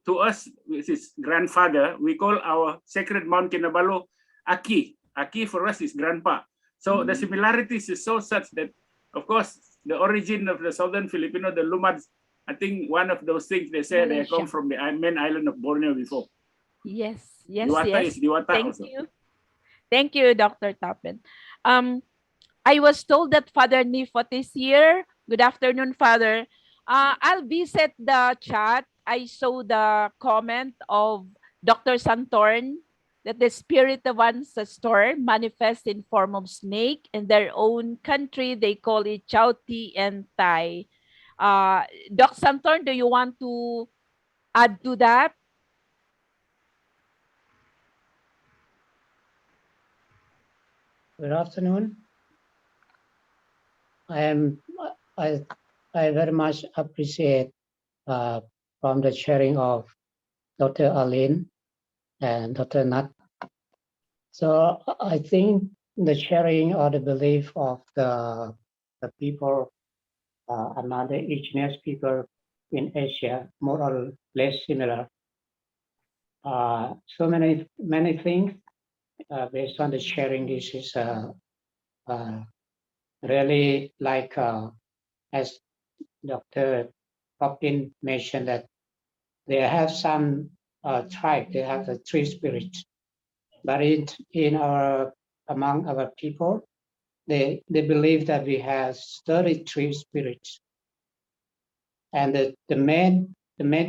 to us, which is grandfather, we call our sacred Mount Kinabalu Aki. Aki for us is grandpa. So the similarities is so such that, of course, the origin of the Southern Filipino, the Lumads, I think one of those things they say they come from the main island of Borneo before. Yes. Diwata is Diwata. Thank also. you. Thank you, Dr. Topin. I was told that Father Nifot is here. Good afternoon, Father. I'll visit the chat. I saw the comment of Dr. Santorn that the spirit of ancestor manifests in form of snake. In their own country, they call it Chauti and Tai. Doc Santorn, do you want to add to that? Good afternoon. I very much appreciate from the sharing of Dr. Arlene and Dr. Nat. So I think the sharing or the belief of the people among the indigenous people in Asia more or less similar. So many things based on the sharing. This is really like as Dr. Popkin mentioned that they have some tribe, they have the three spirits, but among our people, they believe that we have 33 spirits, and the main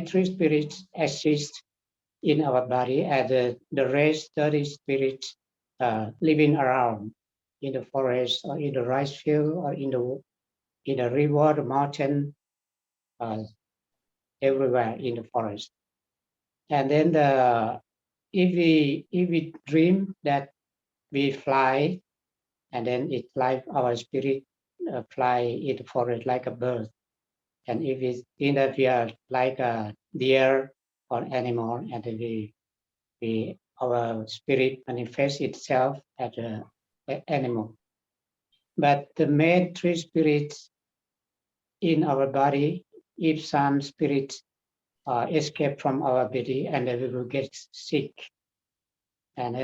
three spirits exist in our body, and the rest 30 spirits living around in the forest or in the rice field or in the river, the mountain, everywhere in the forest. And then if we dream that we fly, and then it like our spirit fly in the forest like a bird. And if we think that we are like a deer or animal, and our spirit manifests itself as an animal. But the main three spirits in our body, if some spirits escape from our body, and then we will get sick, and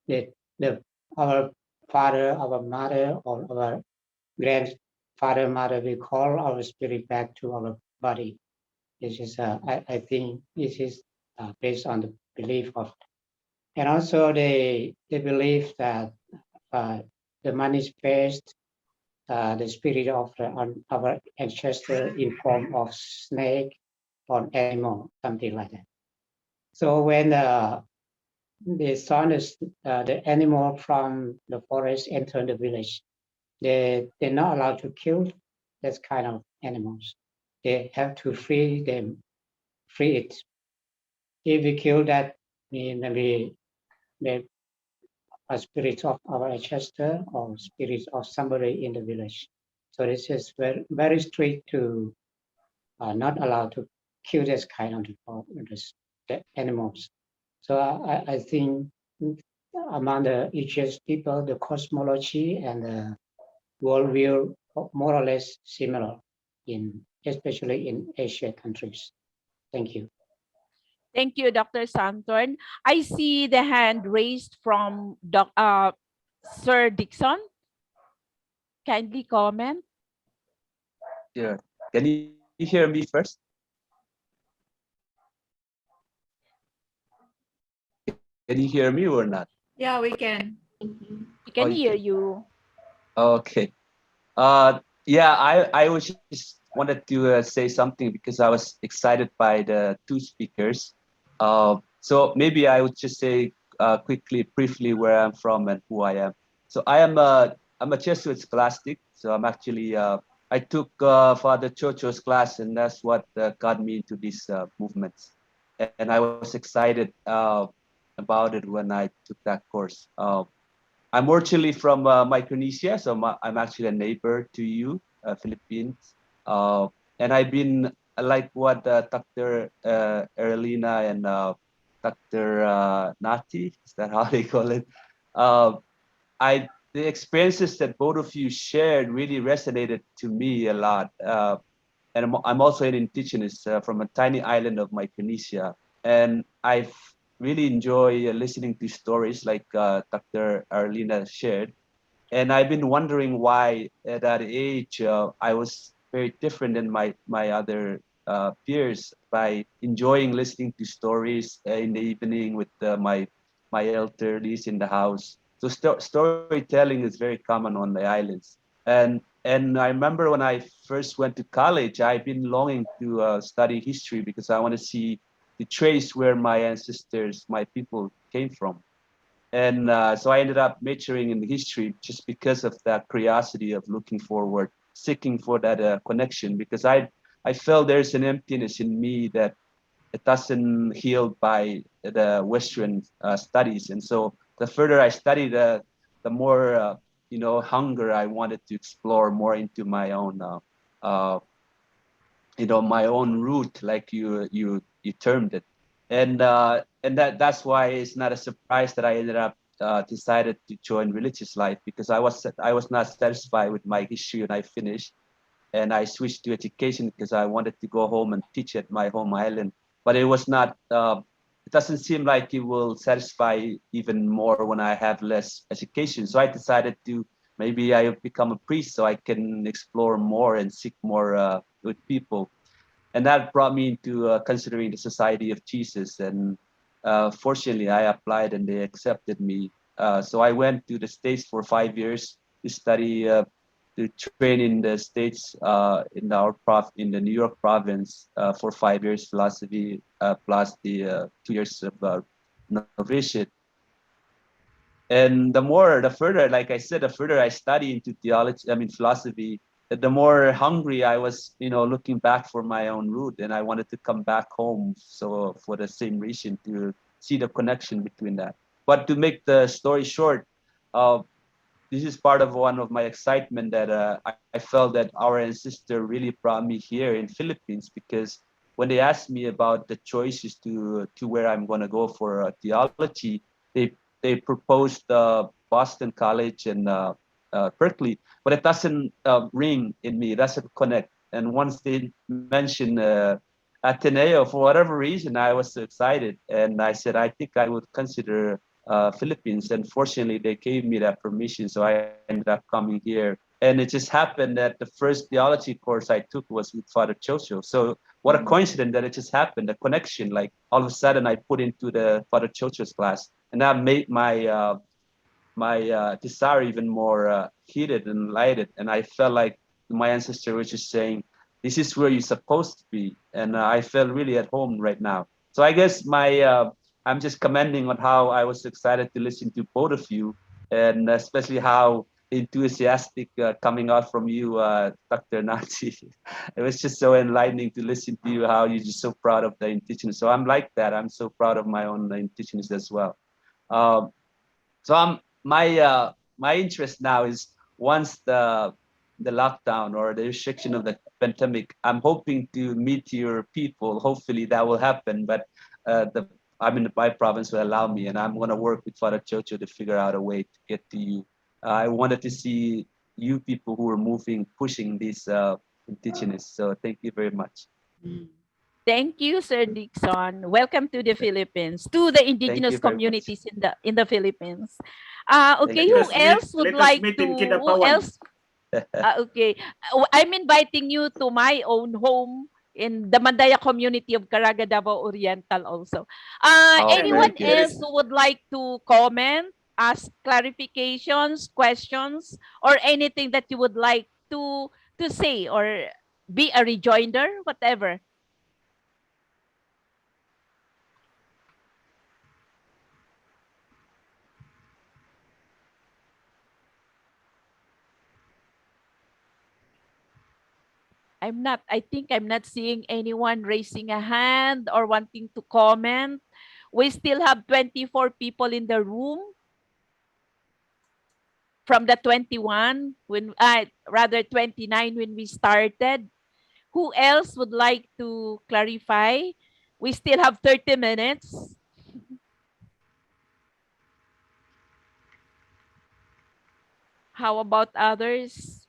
then our father, our mother, or our grandfather, mother, we call our spirit back to our body. This is, I think, this is based on the belief of, and also they believe that the manifest the spirit of our ancestor in form of snake or animal, something like that. So when the son is the animal from the forest enter the village, they're not allowed to kill that kind of animals. They have to free them free it. If we kill that, we a spirit of our ancestor or spirit of somebody in the village. So this is very, very strict to not allowed to kill this kind of the animals. So I think among the indigenous people, the cosmology and the worldview are more or less similar, especially in Asia countries. Thank you. Thank you, Dr. Santorn. I see the hand raised from Sir Dixon. Kindly comment. Yeah. Can you hear me first? Can you hear me or not? Yeah, we can. We can Oh, you hear can. you. Okay. Yeah, I was just wanted to say something because I was excited by the two speakers. So maybe I would just say quickly, briefly where I'm from and who I am. So I'm a Jesuit scholastic. So I'm actually I took Father Chocho's class, and that's what got me into these movements. And I was excited about it when I took that course. I'm originally from Micronesia, so I'm actually a neighbor to you, Philippines. And I've been like what Dr. Erlina and Dr. Nati, is that how they call it? Uh, the experiences that both of you shared really resonated to me a lot. And I'm also an indigenous from a tiny island of Micronesia, and I've really enjoy listening to stories like Dr. Arlena shared. And I've been wondering why at that age I was very different than my other peers by enjoying listening to stories in the evening with my elderlies in the house. So storytelling is very common on the islands. And I remember when I first went to college, I've been longing to study history because I want to see the trace where my ancestors, my people came from. And so I ended up majoring in history just because of that curiosity of looking forward, seeking for that connection, because I felt there's an emptiness in me that it doesn't heal by the Western studies. And so the further I studied, the more hunger I wanted to explore more into my own uh, my own route, like you termed it. And that's why it's not a surprise that I ended up decided to join religious life, because I was not satisfied with my history when I finished, and I switched to education because I wanted to go home and teach at my home island. But it was not. It doesn't seem like it will satisfy even more when I have less education. So I decided to maybe I become a priest so I can explore more and seek more with people. And that brought me into considering the Society of Jesus. And fortunately, I applied and they accepted me. So I went to the States for 5 years to study, to train in the States, in the New York province for 5 years, philosophy plus the 2 years of novitiate. And the further, like I said, the further I study into philosophy, the more hungry I was, looking back for my own root, and I wanted to come back home. So for the same reason, to see the connection between that. But to make the story short, uh, this is part of one of my excitement that I felt that our ancestor really brought me here in Philippines, because when they asked me about the choices to where I'm going to go for theology, they proposed Boston College and Berkeley, but it doesn't ring in me. It doesn't connect. And once they mentioned Ateneo, for whatever reason, I was so excited, and I said I think I would consider Philippines. And fortunately, they gave me that permission, so I ended up coming here. And it just happened that the first theology course I took was with Father Chocho. So what a coincidence that it just happened, the connection. Like all of a sudden, I put into the Father Chocho's class, and that made my desire even more heated and lighted. And I felt like my ancestor was just saying, "This is where you're supposed to be," and I felt really at home right now. So I guess I'm just commenting on how I was excited to listen to both of you, and especially how enthusiastic coming out from you, Dr. Nati. It was just so enlightening to listen to you, how you're just so proud of the Indigenous. So I'm like that. I'm so proud of my own Indigenous as well. Um, so my interest now is, once the lockdown or the restriction of the pandemic, I'm hoping to meet your people. Hopefully that will happen. But the I'm in my province will allow me, and I'm going to work with Father Chocho to figure out a way to get to you. I wanted to see you people who are moving, pushing these Indigenous. So thank you very much. Thank you, Sir Dixon. Welcome to the Philippines, to the Thank indigenous you very much. communities in the Philippines. Okay, Thank who you. else would Let us like meet to? in Who Kidapawan. else? Okay, I'm inviting you to my own home in the Mandaya community of Caraga, Davao Oriental also. Oh, very Anyone There good. else is who would like to comment, ask clarifications, questions, or anything that you would like to say, or be a rejoinder, whatever? I think I'm not seeing anyone raising a hand or wanting to comment. We still have 24 people in the room from the 21 when rather 29 when we started. Who else would like to clarify? We still have 30 minutes. How about others?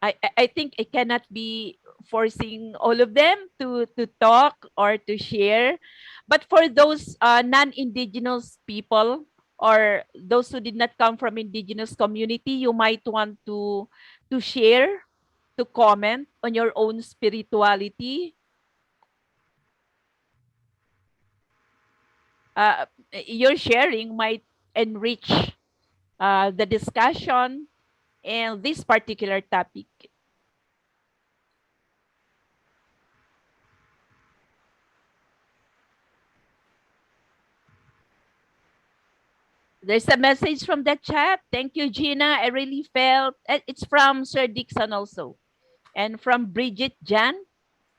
I think I cannot be forcing all of them to talk or to share. But for those non-indigenous people or those who did not come from indigenous community, you might want to share, to comment on your own spirituality. Your sharing might enrich the discussion and this particular topic. There's a message from the chat. Thank you, Gina. I really felt it's from Sir Dixon also. And from Bridget Jan.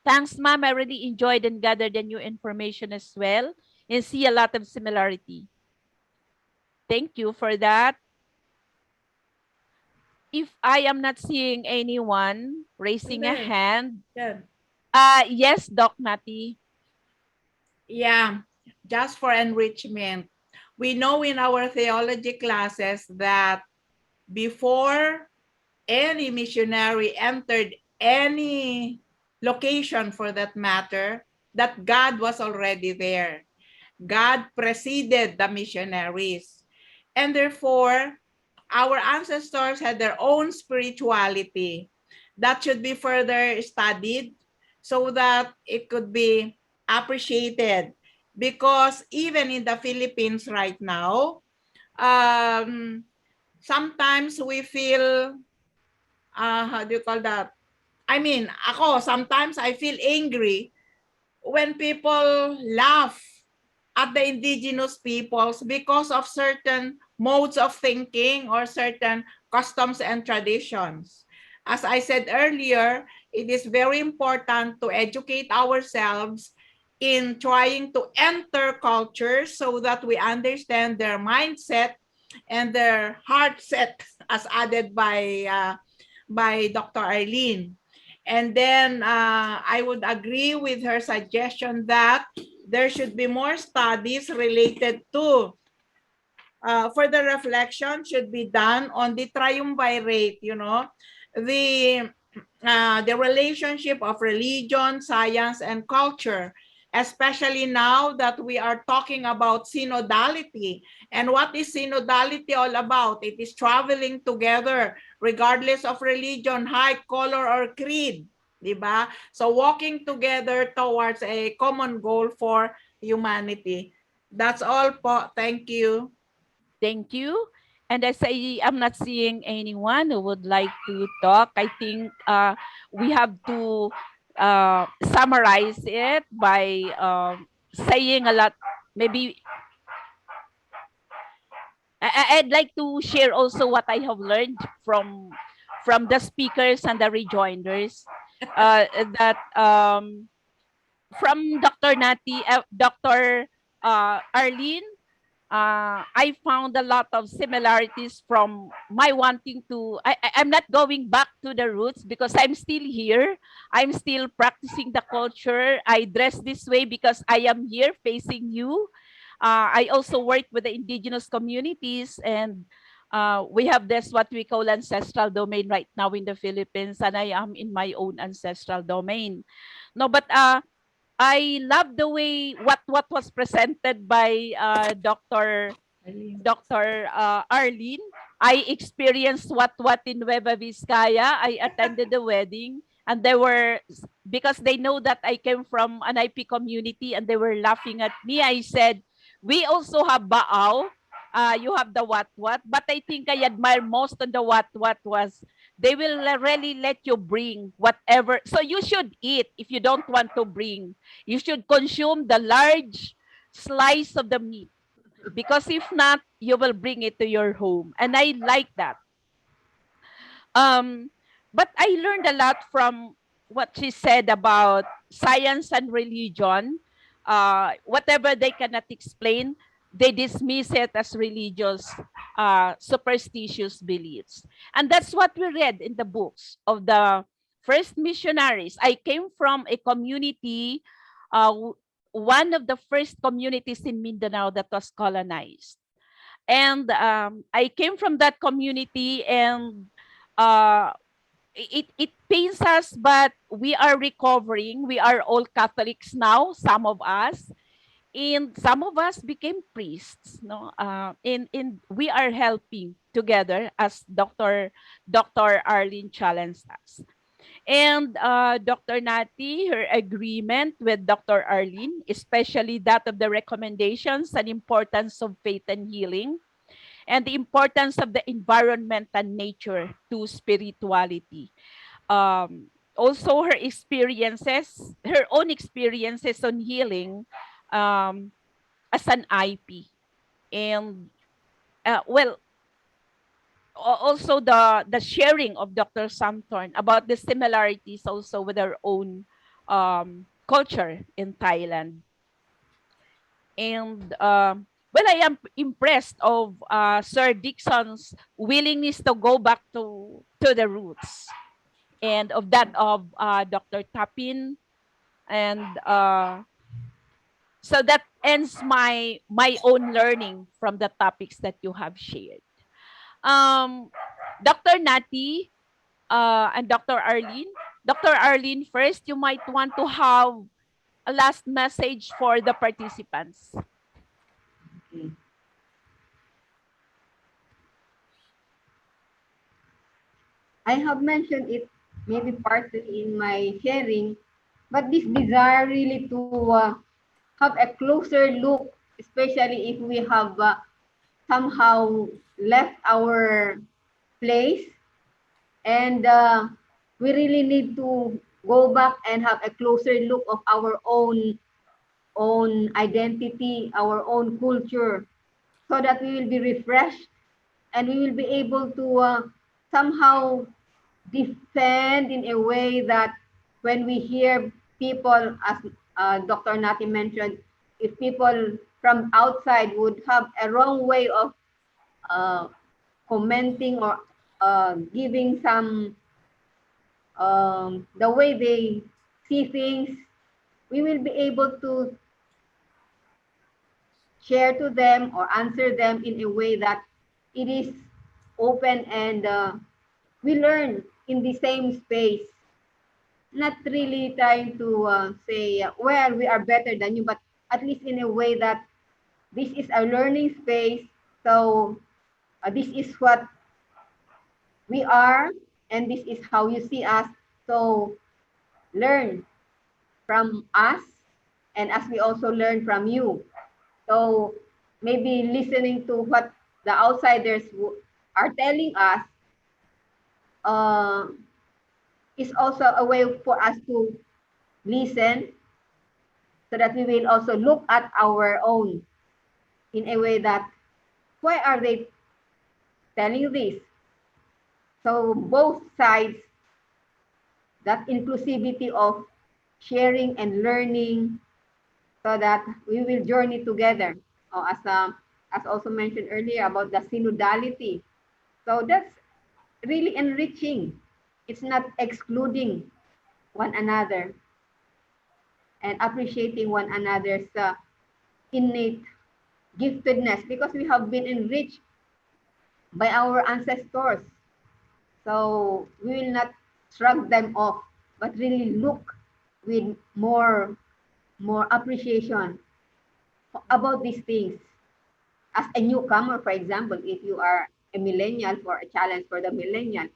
Thanks, ma'am. I really enjoyed and gathered the new information as well and see a lot of similarity. Thank you for that. If I am not seeing anyone raising a hand, yes, Doc Nati. Yeah, just for enrichment. We know in our theology classes that before any missionary entered any location for that matter, that God was already there. God preceded the missionaries. And therefore, our ancestors had their own spirituality that should be further studied so that it could be appreciated. Because even in the Philippines right now, sometimes we feel, how do you call that? I mean, sometimes I feel angry when people laugh at the indigenous peoples because of certain modes of thinking or certain customs and traditions. As I said earlier, it is very important to educate ourselves in trying to enter cultures so that we understand their mindset and their heart set, as added by Dr. Arlene. And then I would agree with her suggestion that there should be more studies related to further reflection should be done on the triumvirate, the relationship of religion, science, and culture, especially now that we are talking about synodality. And what is synodality all about? It is traveling together regardless of religion, height, color, or creed. Diba? So walking together towards a common goal for humanity. That's all po. Thank you. Thank you. And as I'm not seeing anyone who would like to talk, I think we have to summarize it by saying a lot. Maybe I'd like to share also what I have learned from the speakers and the rejoinders. That from Dr. Nati, Dr. Arlene, I found a lot of similarities from my wanting to. I'm not going back to the roots because I'm still here. I'm still practicing the culture. I dress this way because I am here facing you. I also work with the indigenous communities, and we have this what we call ancestral domain right now in the Philippines, and I am in my own ancestral domain. No, but I love the way what was presented by Dr. Arlene. I experienced what in Nueva Vizcaya. I attended the wedding, and they were, because they know that I came from an IP community, and they were laughing at me. I said, we also have Baao. You have the what, but I think I admire most on the what was they will really let you bring whatever. So you should eat if you don't want to bring. You should consume the large slice of the meat, because if not, you will bring it to your home. And I like that. Um, but I learned a lot from what she said about science and religion. Whatever they cannot explain, they dismiss it as religious, superstitious beliefs. And that's what we read in the books of the first missionaries. I came from a community, one of the first communities in Mindanao that was colonized. And I came from that community, and uh, it pains us, but we are recovering. We are all Catholics now, some of us, and some of us became priests. No, in we are helping together as Dr. Arlene challenged us. And Dr. Nati, her agreement with Dr. Arlene, especially that of the recommendations and importance of faith and healing, and the importance of the environment and nature to spirituality. Also her experiences, her own experiences on healing, as an IP. And well, also the sharing of Dr. Samthorn about the similarities also with our own culture in Thailand. And well, I am impressed of Sir Dixon's willingness to go back to the roots, and of that of Dr. Tapin. And so that ends my own learning from the topics that you have shared. Dr. Nati and Dr. Arlene. Dr. Arlene, first, you might want to have a last message for the participants. I have mentioned it maybe partly in my sharing, but this desire really to have a closer look, especially if we have somehow left our place, and we really need to go back and have a closer look of our own identity, our own culture, so that we will be refreshed and we will be able to somehow defend in a way that when we hear people, as Dr. Nati mentioned, if people from outside would have a wrong way of commenting or giving some the way they see things, we will be able to share to them or answer them in a way that it is open, and we learn in the same space, not really trying to say, well, we are better than you, but at least in a way that this is a learning space. So this is what we are, and this is how you see us. So learn from us, and as we also learn from you. So maybe listening to what the outsiders are telling us is also a way for us to listen, so that we will also look at our own in a way that, why are they telling this. So both sides, that inclusivity of sharing and learning, so that we will journey together. As also mentioned earlier about the synodality. So that's really enriching. It's not excluding one another and appreciating one another's innate giftedness, because we have been enriched by our ancestors. So we will not shrug them off, but really look with more appreciation about these things. As a newcomer, for example, if you are a millennial, for a challenge for the millennial,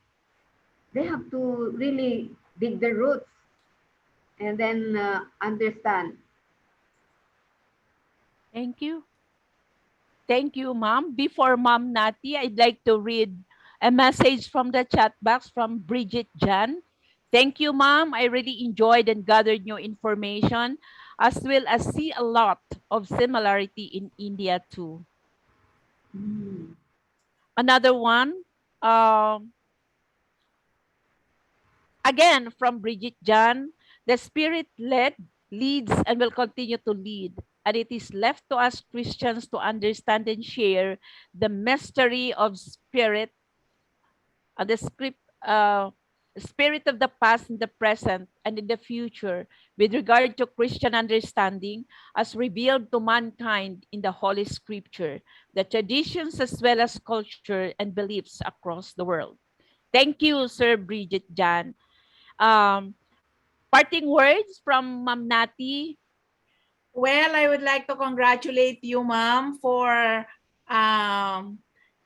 they have to really dig the roots and then understand. Thank you. Thank you, Mom. Before Mom Nati, I'd like to read a message from the chat box from Bridget Jan. Thank you, Mom. I really enjoyed and gathered new information, as well as see a lot of similarity in India too. Another one, again from Bridget Jan, the Spirit led, leads, and will continue to lead. And it is left to us Christians to understand and share the mystery of Spirit, the Spirit of the past, in the present, and in the future, with regard to Christian understanding as revealed to mankind in the Holy Scripture, the traditions as well as culture and beliefs across the world. Thank you, Sir Bridget Jan. Parting words from Ma'am Nati. Well, I would like to congratulate you, Ma'am, for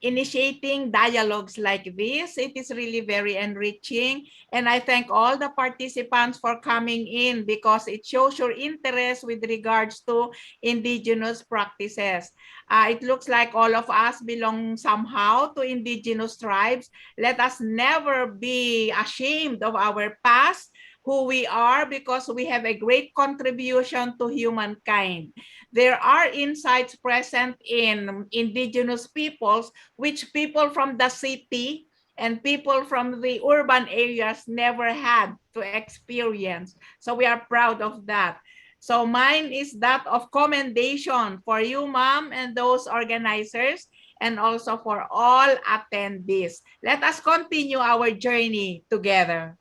initiating dialogues like this. It is really very enriching. And I thank all the participants for coming in, because it shows your interest with regards to indigenous practices. It looks like all of us belong somehow to indigenous tribes. Let us never be ashamed of our past, who we are, because we have a great contribution to humankind. There are insights present in indigenous peoples, which people from the city and people from the urban areas never had to experience. So we are proud of that. So mine is that of commendation for you, Ma'am, and those organizers, and also for all attendees. Let us continue our journey together.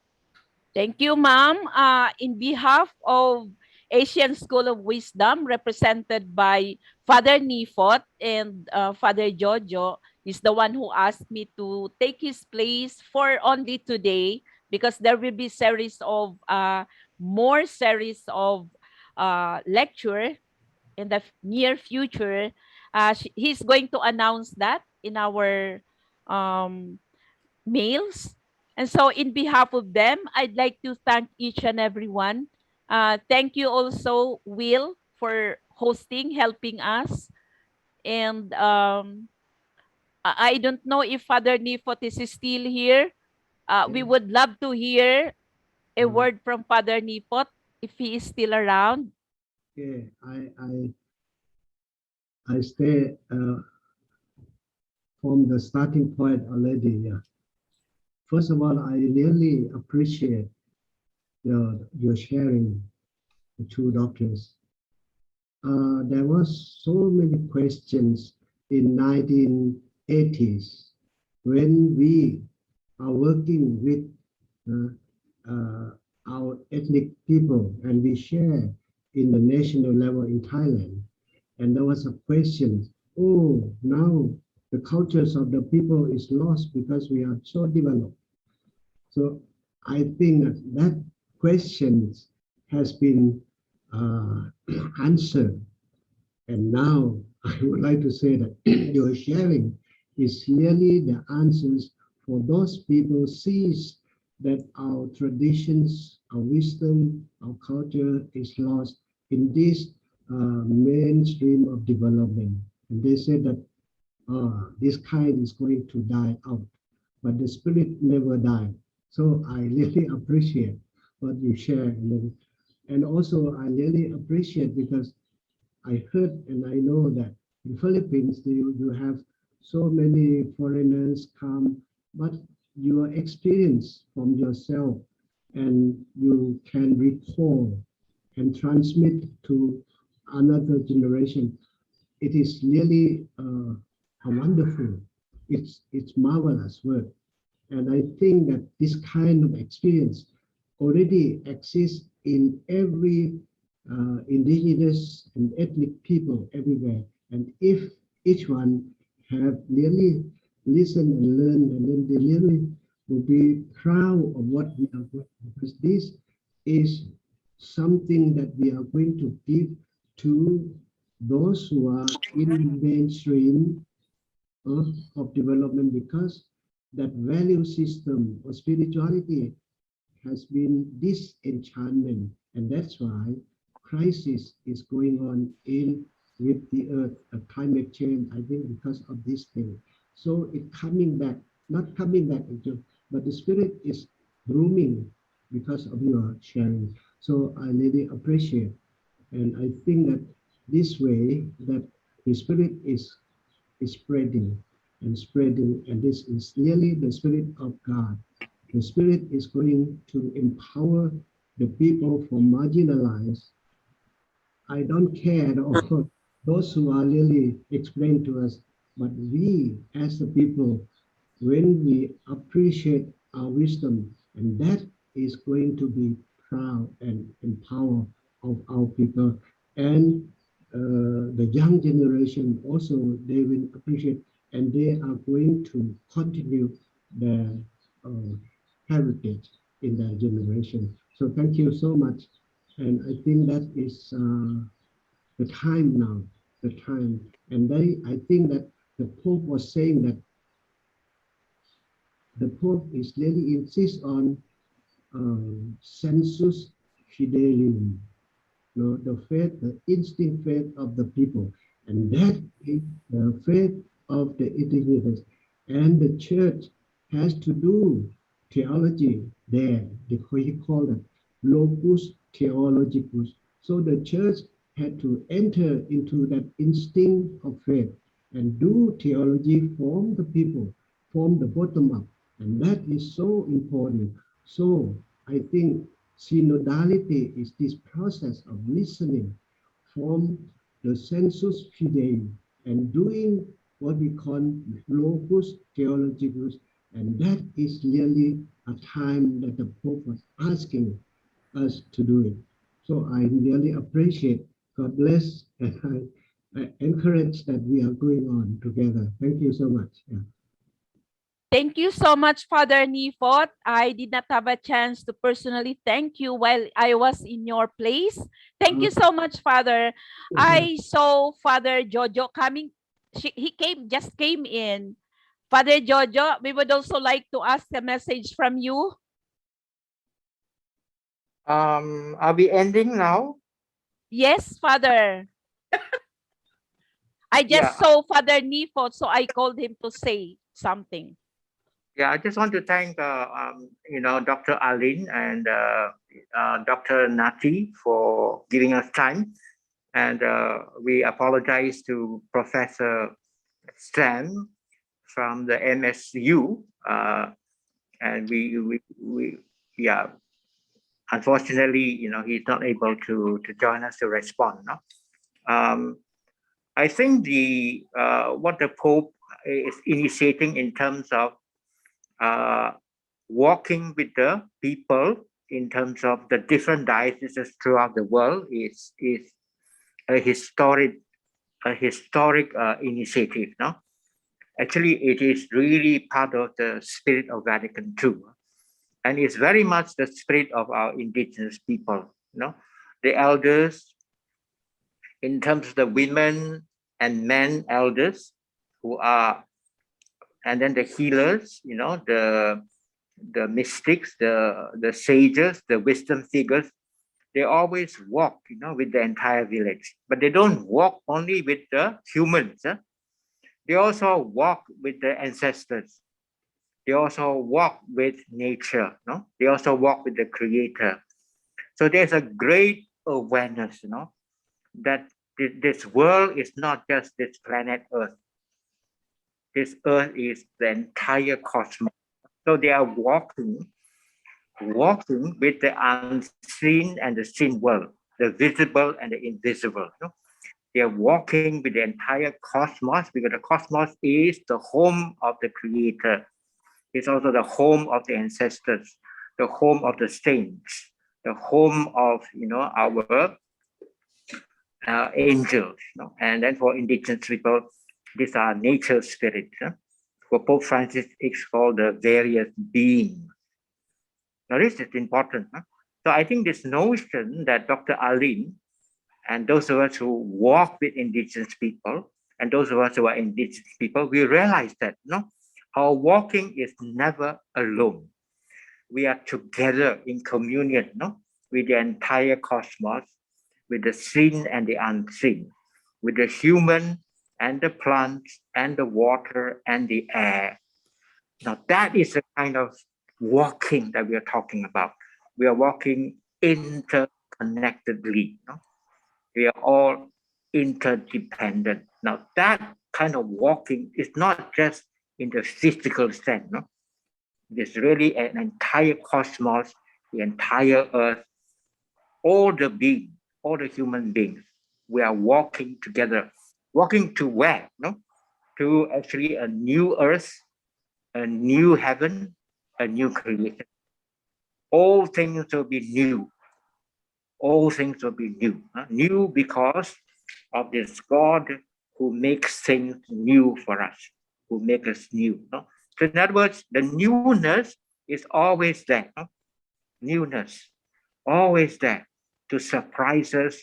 Thank you, Ma'am. In behalf of Asian School of Wisdom, represented by Father Nifot and Father Jojo, is the one who asked me to take his place for only today, because there will be series of more series of lecture in the near future. He's going to announce that in our mails. And so in behalf of them, I'd like to thank each and every one. Thank you also, Will, for hosting, helping us. And I don't know if Father Nifot is still here. We would love to hear a word from Father Nifot if he is still around. Okay, I stay from the starting point already. Yeah. First of all, I really appreciate your sharing, the two doctors. There was so many questions in 1980s when we are working with our ethnic people, and we share in the national level in Thailand. And there was a question, oh, now the cultures of the people is lost because we are so developed. So I think that question has been answered. And now I would like to say that your sharing is really the answers for those people sees that our traditions, our wisdom, our culture is lost in this mainstream of development. And they said that this kind is going to die out, but the spirit never died. So I really appreciate what you share. And also I really appreciate because I heard and I know that in Philippines, you have so many foreigners come, but your experience from yourself and you can recall and transmit to another generation. It is really a wonderful, it's marvelous work. And I think that this kind of experience already exists in every indigenous and ethnic people everywhere. And if each one have really listened and learned, and then they really will be proud of what we are doing, because this is something that we are going to give to those who are in mainstream of development, because that value system of spirituality has been disenchantment, and that's why crisis is going on in with the earth, climate change, I think because of this thing. So it coming back, not coming back, but the spirit is blooming because of your sharing. So I really appreciate, and I think that this way that the spirit is spreading and spreading, and this is really the spirit of God. The spirit is going to empower the people from marginalized. I don't care of those who are really explained to us, but we as the people, when we appreciate our wisdom, and that is going to be proud and empower of our people. And the young generation also, they will appreciate, and they are going to continue their heritage in their generation. So thank you so much. And I think that is the time now, the time. And I think that the Pope was saying that the Pope is really insists on sensus fidelium, the faith, the instinct faith of the people. And that is the faith of the Indigenous. And the church has to do theology there. He called it locus theologicus. So the church had to enter into that instinct of faith and do theology from the people, from the bottom up. And that is so important. So I think synodality is this process of listening from the sensus fidei and doing what we call locus theologicus, and that is really a time that the Pope was asking us to do it. So I really appreciate. God bless, and I encourage that we are going on together. Thank you so much. Yeah. Thank you so much, Father Nifot. I did not have a chance to personally thank you while I was in your place. Thank you so much, Father. I saw Father Jojo coming. He just came in. Father Jojo, we would also like to ask a message from you. Are we ending now? Yes, Father. I just saw Father Nifot, so I called him to say something. Yeah, I just want to thank Dr. Arlene and Dr. Nati for giving us time, and we apologize to Professor Stan from the MSU, and we unfortunately he's not able to join us to respond. No? I think what the Pope is initiating in terms of walking with the people in terms of the different dioceses throughout the world is a historic initiative. No, actually, it is really part of the spirit of Vatican II, and it's very much the spirit of our indigenous people. The elders, in terms of the women and men elders who are, and then the healers, the mystics, the sages, the wisdom figures, they always walk, with the entire village. But they don't walk only with the humans. They also walk with the ancestors. They also walk with nature. They also walk with the Creator. So there's a great awareness, that this world is not just this planet Earth. This earth is the entire cosmos. So they are walking with the unseen and the seen world, the visible and the invisible. They are walking with the entire cosmos because the cosmos is the home of the Creator. It's also the home of the ancestors, the home of the saints, the home of our angels. And then for indigenous people, these are nature spirits. For Pope Francis, it's called the various beings. Now this is important. So I think this notion that Dr. Arlene and those of us who walk with indigenous people and those of us who are indigenous people, we realize that our walking is never alone. We are together in communion with the entire cosmos, with the seen and the unseen, with the human and the plants and the water and the air. Now that is the kind of walking that we are talking about. We are walking interconnectedly. We are all interdependent. Now that kind of walking is not just in the physical sense. It's really an entire cosmos, the entire earth, all the beings, all the human beings. We are walking together. Walking to where? To actually a new earth, a new heaven, a new creation. All things will be new. All things will be new. New because of this God who makes things new for us, who makes us new. So in other words, the newness is always there. Newness, always there to surprise us,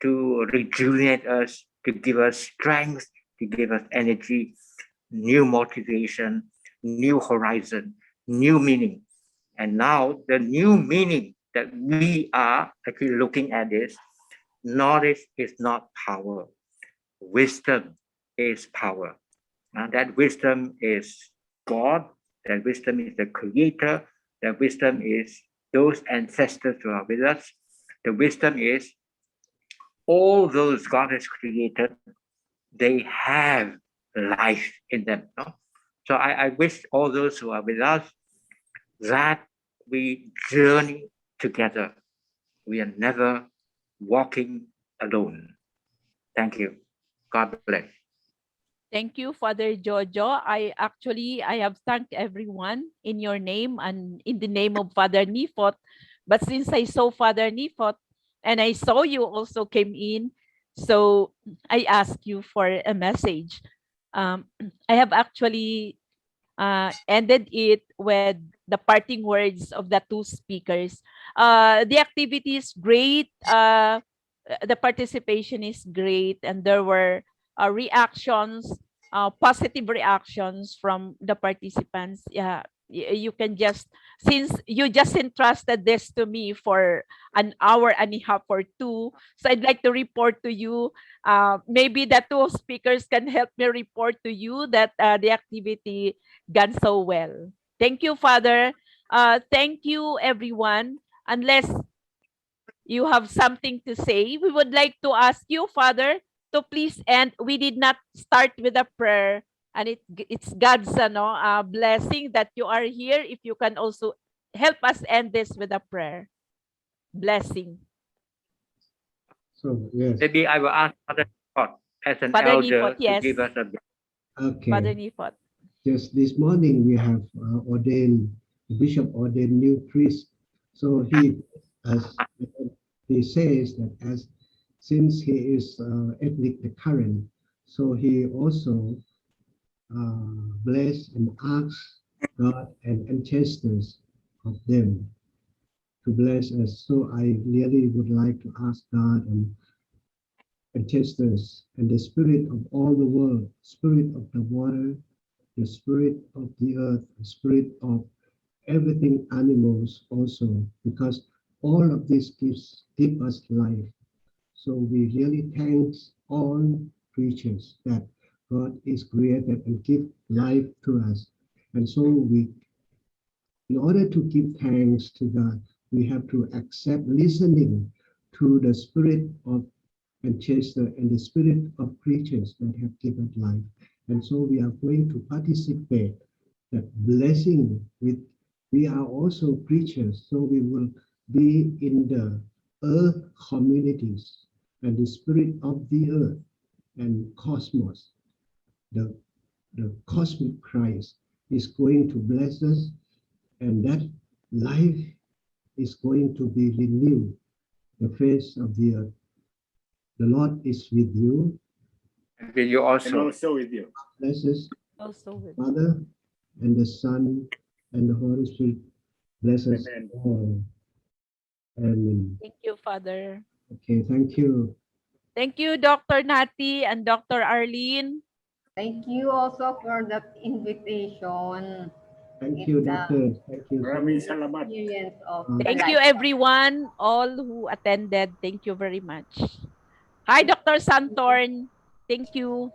to rejuvenate us, to give us strength, to give us energy, new motivation, new horizon, new meaning. And now the new meaning that we are actually looking at is knowledge is not power. Wisdom is power. And that wisdom is God, that wisdom is the Creator, that wisdom is those ancestors who are with us. The wisdom is all those God has created, they have life in them. So I wish all those who are with us that we journey together. We are never walking alone. Thank you. God bless. Thank you, Father Jojo. I have thanked everyone in your name and in the name of Father Nifot. But since I saw Father Nifot and I saw you also came in, so I asked you for a message. I have actually ended it with the parting words of the two speakers. The activity is great. The participation is great, and there were reactions, positive reactions from the participants. Yeah, you can just, since you just entrusted this to me for an hour and a half or two, so I'd like to report to you. Maybe the two speakers can help me report to you that the activity gone so well. Thank you, Father. Thank you, everyone. Unless you have something to say, we would like to ask you, Father, to please end. We did not start with a prayer, and it's God's blessing that you are here. If you can also help us end this with a prayer. Blessing. So, yes. Maybe I will ask Father Nifot as an Father elder Nifot, yes. to give us a Okay. Father Nifot. Just this morning we have ordained, the bishop ordained new priest. So he says that since he is ethnic Kacharan, so he also bless and ask God and ancestors of them to bless us. So I really would like to ask God and ancestors and the spirit of all the world, spirit of the water, the spirit of the earth, the spirit of everything, animals also, because all of this give us life. So we really thank all creatures that God is created and give life to us. And so in order to give thanks to God, we have to accept listening to the spirit of ancestor and the spirit of creatures that have given life. And so we are going to participate that blessing with, we are also creatures, so we will be in the earth communities and the spirit of the earth and cosmos. The cosmic Christ is going to bless us, and that life is going to be renewed, the face of the earth. The Lord is with you. And with you And also. also with you. Bless us, Also with Father, and the Son, and the Holy Spirit. Bless us Amen. all. Amen. Thank you, Father. Okay, thank you. Thank you, Dr. Nati and Dr. Arlene. Thank you also for that invitation. Thank you, It's a Doctor. Thank you. Maraming salamat. experience of Thank a you, lifetime. everyone, all who attended. Thank you very much. Hi, Dr. Santorn. Thank you.